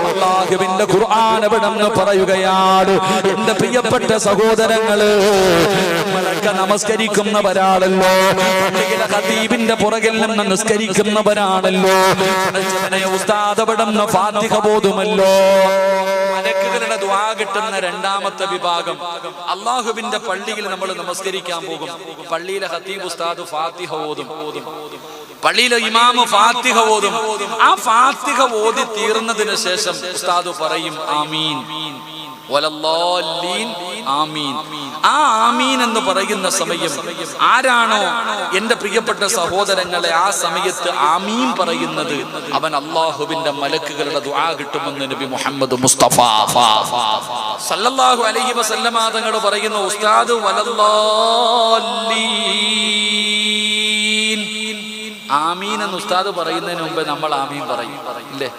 അല്ലാഹുവിന്റെ ഖുർആൻ അവിടെന്ന് പറയുകയാണ്, എന്റെ പ്രിയപ്പെട്ട സഹോദരങ്ങള്, നമ്മളൊക്കെ നമസ്കരിക്കുന്നവരാണല്ലോ, പള്ളിയിലെ ഖതീബിന്റെ പുറകിൽ നിന്ന് നിസ്കരിക്കുന്നവരാണല്ലോ. ഉസ്താദ് അവിടെന്ന് ഫാത്തിഹ ഓതുമല്ലോ. മലക്കുകളുടെ ദുആ കിട്ടുന്ന രണ്ടാമത്തെ വിഭാഗം, അല്ലാഹുവിന്റെ പള്ളിയിൽ നമ്മൾ നമസ്കരിക്കാൻ പോകും. പള്ളിയിലെ ഖതീബ് ഉസ്താദ് ഫാത്തിഹ ഓതും, പള്ളിയിലെ ഇമാമ് ഫാത്തിഹ ഓതും. ആ ഫാത്തിഹ ഓതി തീർന്നതിന് ശേഷം ഉസ്താദ് പറയും ആമീൻ വലല്ലാലീൻ, ആമീൻ. ആ ആമീൻ എന്ന് പറയുന്ന സമയം ആരാണോ എന്റെ പ്രിയപ്പെട്ട സഹോദരങ്ങളെ ആ സമയത്ത് ആമീൻ പറയുന്നത്, അവൻ അല്ലാഹുവിന്റെ മലക്കുകളുടെ ദുആ കിട്ടുമെന്ന് നബി മുഹമ്മദ് മുസ്തഫ സല്ലല്ലാഹു അലൈഹി വസല്ലമ തങ്ങൾ പറയുന്നു, ഉസ്താദ് വലല്ലാലീൻ ആമീൻ എന്ന് ഉസ്താദ് പറയുന്നതിന് മുമ്പേ നമ്മൾ ആമീൻ പറയും, ഇല്ലേ?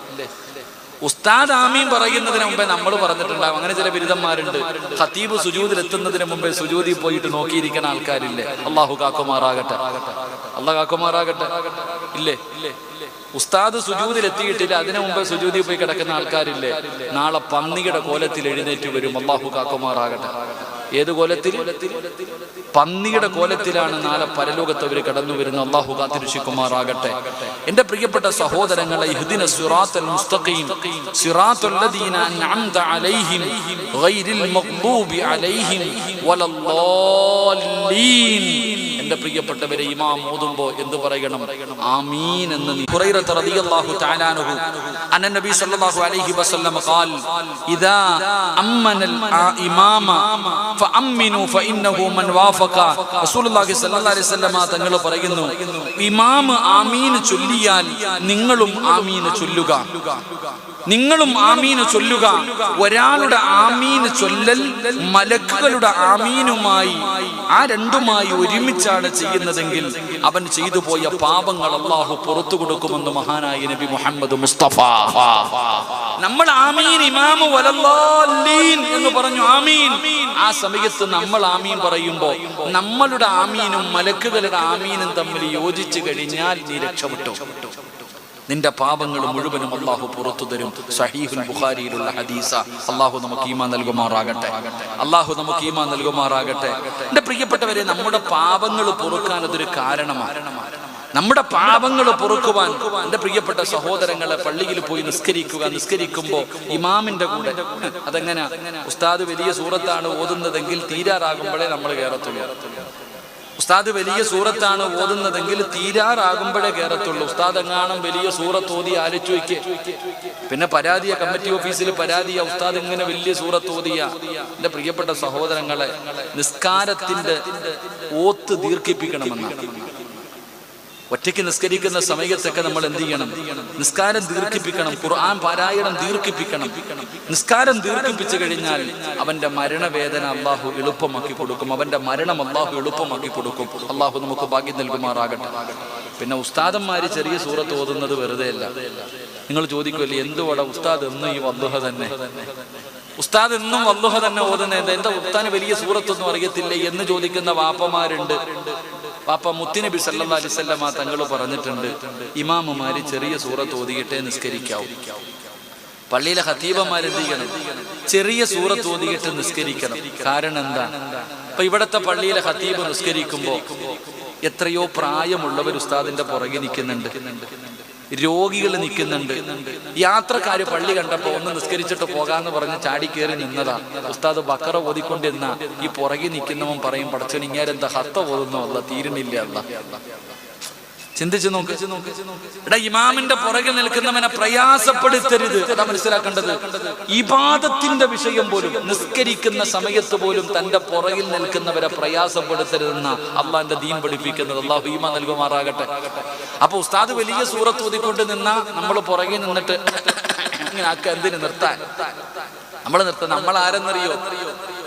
ഉസ്താദ് ആമീൻ പറയുന്നതിന് മുമ്പേ നമ്മൾ പറഞ്ഞിട്ടുണ്ടാവും. അങ്ങനെ ചില ബിരുദന്മാരുണ്ട്, ഖതീബ് സുജൂദിൽ എത്തുന്നതിന് മുമ്പേ സുജൂദിൽ പോയിട്ട് നോക്കിയിരിക്കുന്ന ആൾക്കാരില്ലേ? അല്ലാഹു കാക്കുമാറാകട്ടെ, അല്ലാഹു കാക്കുമാറാകട്ടെ, ഇല്ലേ? ഉസ്താദ് സുജൂദിൽ എത്തിയിട്ടില്ല, അതിനു മുമ്പേ സുജൂദിൽ പോയി കിടക്കുന്ന ആൾക്കാരില്ലേ? നാളെ പന്നിയുടെ കോലത്തിൽ എഴുന്നേറ്റ് വരും. അല്ലാഹു കാക്കുമാറാകട്ടെ. ഏത് കോലത്തിൽ? പന്നിയുടെ കോലത്തിലാണ് നാളെ പരലോകത്ത് അവർ കടന്നു വരുന്നത്. അല്ലാഹു കാത്തിരക്ഷിക്കുമാറാകട്ടെ. എന്റെ പ്രിയപ്പെട്ട സഹോദരങ്ങളെ, ഇഹ്ദിന സിറാത്തൽ മുസ്തഖീം സിറാത്തൽ ലദീന അൻഅംത അലൈഹിം ഗൈറിൽ മഗ്ദൂബി അലൈഹിം വലല്ലാലീൻ. എന്റെ പ്രിയപ്പെട്ടവരെ, ഇമാം ഓതുമ്പോ എന്ത് പറയണം? ആമീൻ എന്ന്. ഹുറൈറ റളിയല്ലാഹു തആല അൻഹു അന്ന നബി സല്ലല്ലാഹു അലൈഹി വസല്ലം ഖാൽ ഇദാ അമ്മനൽ ഇമാമ ഫഅമ്മിനു ഫഇന്നഹു മൻ വാഫഖ. റസൂലുള്ളാഹി സ്വല്ലല്ലാഹു അലൈഹി വസല്ലം തങ്ങൾ പറയുന്നു, ഇമാം ആമീൻ ചൊല്ലിയാൽ നിങ്ങളും ആമീൻ ചൊല്ലുക, നിങ്ങളും ആമീൻ ചൊല്ലുക. ഒരാളുടെ ആമീൻ ചൊല്ലൽ മലക്കുകളുടെ ആമീനുമായി, ആ രണ്ടുമായി ഒരുമിച്ചാണ് ചെയ്യുന്നതെങ്കിൽ അവൻ ചെയ്തു പോയ പാപങ്ങൾ അല്ലാഹു പുറത്തു കൊടുക്കുമെന്ന് മഹാനായ നബി മുഹമ്മദ് മുസ്തഫ. നമ്മൾ ആമീൻ ഇമാമു വലല്ലാലീൻ എന്ന് പറഞ്ഞു, ആമീൻ. ആ സമയത്ത് നമ്മൾ ആമീൻ പറയുമ്പോ നമ്മളുടെ ആമീനും മലക്കുകളുടെ ആമീനും തമ്മിൽ യോജിച്ചു കഴിഞ്ഞാൽ നീ രക്ഷപ്പെട്ടു. നിന്റെ പാപങ്ങൾ മുഴുവനും അല്ലാഹു പുറത്തു തരും. സഹീഹുൽ ബുഖാരിയിലുള്ള ഹദീസ. അല്ലാഹു നമുക്ക് ഈമാൻ നൽകുമാറാകട്ടെ, അല്ലാഹു നമുക്ക് ഈമാൻ നൽകുമാറാകട്ടെ. എന്റെ പ്രിയപ്പെട്ടവരെ, നമ്മുടെ പാപങ്ങൾ പൊറുക്കാൻ അതൊരു കാരണമാണ്. നമ്മുടെ പാപങ്ങൾ പൊറുക്കുവാൻ എന്റെ പ്രിയപ്പെട്ട സഹോദരങ്ങളെ, പള്ളിയിൽ പോയി നിസ്കരിക്കുക. നിസ്കരിക്കുമ്പോൾ ഇമാമിന്റെ കൂടെ, അതെങ്ങനെ? ഉസ്താദ് വലിയ സൂറത്താണ് ഓതുന്നതെങ്കിൽ തീരാറാകുമ്പോഴേ നമ്മൾ കയറത്തുള്ളൂ. ഉസ്താദ് വലിയ സൂറത്താണ് ഓതുന്നതെങ്കിൽ തീരാറാകുമ്പോഴേ കയറത്തുള്ളൂ. ഉസ്താദ് എങ്ങാനും വലിയ സൂറത്ത് ഓതി ആലോചിച്ച് വയ്ക്ക്, പിന്നെ പരാതിയ കമ്മിറ്റി ഓഫീസിൽ പരാതിയ ഉസ്താദ് ഇങ്ങനെ വലിയ സൂറത്ത് ഓതിയ. എന്റെ പ്രിയപ്പെട്ട സഹോദരങ്ങളെ, നിസ്കാരത്തിന്റെ ഓത്ത് ദീർഘിപ്പിക്കണമെന്നാണ്. ഒറ്റയ്ക്ക് നിസ്കരിക്കുന്ന സമയത്തൊക്കെ നമ്മൾ എന്ത് ചെയ്യണം? നിസ്കാരം ദീർഘിപ്പിക്കണം, ഖുർആൻ പാരായണം ദീർഘിപ്പിക്കണം. നിസ്കാരം ദീർഘിപ്പിച്ചു കഴിഞ്ഞാൽ അവന്റെ മരണവേദന അള്ളാഹു എളുപ്പമാക്കി കൊടുക്കും, അവന്റെ മരണം അള്ളാഹു എളുപ്പമാക്കി കൊടുക്കും. അള്ളാഹു നമുക്ക് ഭാഗ്യം നൽകുമാറാകട്ടെ. പിന്നെ ഉസ്താദന്മാര് ചെറിയ സൂറത്ത് ഓതുന്നത് വെറുതെ അല്ല. നിങ്ങൾ ചോദിക്കുമല്ലേ, എന്തുവാടാ ഉസ്താദ് എന്നും ഈ വദ്ദുഹ തന്നെ, ഉസ്താദ് എന്നും വദ്ദുഹ തന്നെ ഓതുന്നത്, എന്താ ഉസ്താദിന് വലിയ സൂറത്തൊന്നും അറിയത്തില്ലേ എന്ന് ചോദിക്കുന്ന വാപ്പമാരുണ്ട്. പാപ്പ മുത്തുനബി സല്ലല്ലാഹു അലൈഹി വസല്ലം തങ്ങൾ പറഞ്ഞിട്ടുണ്ട്, ഇമാമുമാര് ചെറിയ സൂറത്ത് ഓതിയിട്ടേ നിസ്കരിക്കാവൂ. പള്ളിയിലെ ഖതീബന്മാർ എന്ത് ചെയ്യണം? ചെറിയ സൂറത്ത് ഓതിയിട്ട് നിസ്കരിക്കണം. കാരണം എന്താ? അപ്പൊ ഇവിടത്തെ പള്ളിയിലെ ഖതീബ് നിസ്കരിക്കുമ്പോ എത്രയോ പ്രായമുള്ളവർ ഉസ്താദിന്റെ പുറകെ നിൽക്കുന്നുണ്ട്, രോഗികൾ നിൽക്കുന്നുണ്ട്. യാത്രക്കാര് പള്ളി കണ്ടപ്പോ ഒന്ന് നിസ്കരിച്ചിട്ട് പോകാന്ന് പറഞ്ഞ് ചാടിക്കേറി നിന്നതാ. ഉസ്താദ് ബക്കറ ഓതിക്കൊണ്ടിരുന്ന ഈ പുറകെ നിൽക്കുന്നവൻ പറയും, പടച്ചോൻ ഇങ്ങേരെന്താ ഹത്ത ഓതുന്നോ അല്ല, തീരുന്നില്ല അല്ല. ചിന്തിച്ചു നോക്ക്. എടാ, ഇമാമിന്റെ പുറകിൽ നിൽക്കുന്നവനെ പ്രയാസപ്പെടുത്തരുത്. അതാ മനസ്സിലാക്കേണ്ടത്. ഇബാദത്തിന്റെ വിഷയം പോലും, നിസ്കരിക്കുന്ന സമയത്ത് പോലും തന്റെ പുറകിൽ നിൽക്കുന്നവരെ പ്രയാസപ്പെടുത്തരുതെന്ന അള്ളാന്റെ ദീൻ പഠിപ്പിക്കുന്നത്. അള്ളാഹു ഈമാൻ നൽകുമാറാകട്ടെ. അപ്പൊ ഉസ്താദ് വലിയ സൂറത്ത് ഓതിക്കൊണ്ട് നിന്നാ നമ്മൾ പുറകിൽ നിന്നിട്ട് ഇങ്ങനെ ആക്ക, എന്തിന് നിർത്താൻ? നമ്മൾ നിർത്താൻ. നമ്മൾ ആരെന്നറിയോ?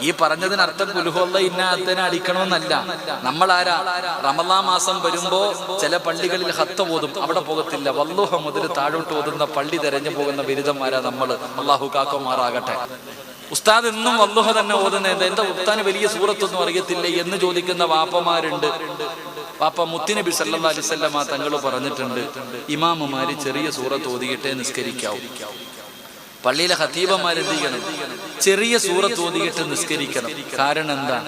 ഈ പറഞ്ഞതിനർത്ഥം കുലുഹുള്ള ഇന്നത്തിനെ അടിക്കണമെന്നല്ല. നമ്മളാരാ? റമളാൻ മാസം വരുമ്പോ ചില പള്ളികളിൽ ഹത്ത ഓതും, അവിടെ പോകത്തില്ല. വല്ലുഹ മുതൽ താഴോട്ട് ഓതുന്ന പള്ളി തെരഞ്ഞു പോകുന്ന ബിരുദന്മാരാ നമ്മൾ. അള്ളാഹു കാക്കുമാറാകട്ടെ. ഉസ്താദ് എന്നും വല്ലുഹ തന്നെ ഓതുന്നത്, എന്താ ഉസ്താദിന് വലിയ സൂറത്തൊന്നും അറിയത്തില്ലേ എന്ന് ചോദിക്കുന്ന വാപ്പമാരുണ്ട്. പാപ്പ മുത്തുനബി സല്ലല്ലാഹു അലൈഹി വസല്ലം തങ്ങൾ പറഞ്ഞിട്ടുണ്ട്, ഇമാമുമാര് ചെറിയ സൂറത്ത് ഓതിയിട്ടേ നിസ്കരിക്കാവൂ. പള്ളിയിലെ ഖതീബന്മാർ എന്ത് ചെയ്യണം? ചെറിയ സൂറത്ത് ഓതിയിട്ട് നിസ്കരിക്കണം. കാരണം എന്താ?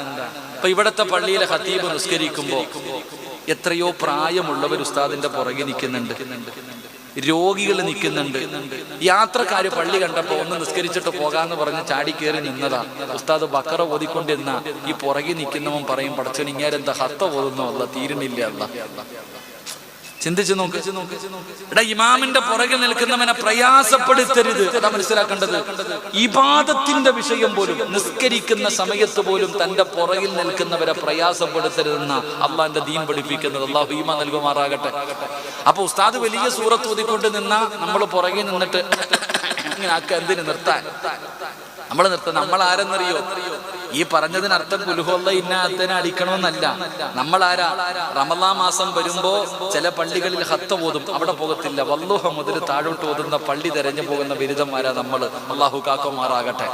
അപ്പൊ ഇവിടത്തെ പള്ളിയിലെ ഖതീബ് നിസ്കരിക്കുമ്പോ എത്രയോ പ്രായമുള്ളവർ ഉസ്താദിന്റെ പുറകെ നിൽക്കുന്നുണ്ട്, രോഗികൾ നിൽക്കുന്നുണ്ട്. യാത്രക്കാര് പള്ളി കണ്ടപ്പോ ഒന്ന് നിസ്കരിച്ചിട്ട് പോകാന്ന് പറഞ്ഞ് ചാടിക്കേറി നിന്നതാ. ഉസ്താദ് ബക്കറ ഓതിക്കൊണ്ടിരുന്ന ഈ പുറകെ നിൽക്കുന്നവൻ പറയും, പടച്ചോൻ ഇങ്ങേരെന്താ ഹത്ത ഓതുന്നോ അല്ല, തീരുന്നില്ല അല്ല. ചിന്തിച്ചു നോക്ക്. എടാ, ഇമാമിന്റെ പുറകിൽ നിൽക്കുന്നവനെ പ്രയാസപ്പെടുത്തരുത്. അതാ മനസ്സിലാക്കേണ്ടത്. ഇബാദത്തിന്റെ വിഷയം പോലും, നിസ്കരിക്കുന്ന സമയത്ത് പോലും തന്റെ പുറകിൽ നിൽക്കുന്നവരെ പ്രയാസപ്പെടുത്തരുതെന്ന അള്ളാന്റെ ദീൻ പഠിപ്പിക്കുന്നത്. അള്ളാഹു ഈമാൻ നൽകുമാറാകട്ടെ. അപ്പൊ ഉസ്താദ് വലിയ സൂറത്ത് ഓതിക്കൊണ്ട് നിന്നാ നമ്മൾ പുറകിൽ നിന്നിട്ട് ഇങ്ങനെ ആക്ക, എന്തിന് നിർത്താൻ? നമ്മൾ നിർത്താൻ. നമ്മൾ ആരെന്നറിയോ? ഈ പറഞ്ഞതിനർത്ഥം കുലുഹുള്ള ഇന്നത്തിനെ അടിക്കണമെന്നല്ല. നമ്മളാരാ? റമളാൻ മാസം വരുമ്പോ ചില പള്ളികളിൽ ഹത്ത ഓതും, അവിടെ പോകത്തില്ല. വല്ലുഹ മുതൽ താഴോട്ട് ഓതുന്ന പള്ളി തെരഞ്ഞു പോകുന്ന ബിരുദന്മാരാ നമ്മൾ. അള്ളാഹു കാക്കുമാറാകട്ടെ.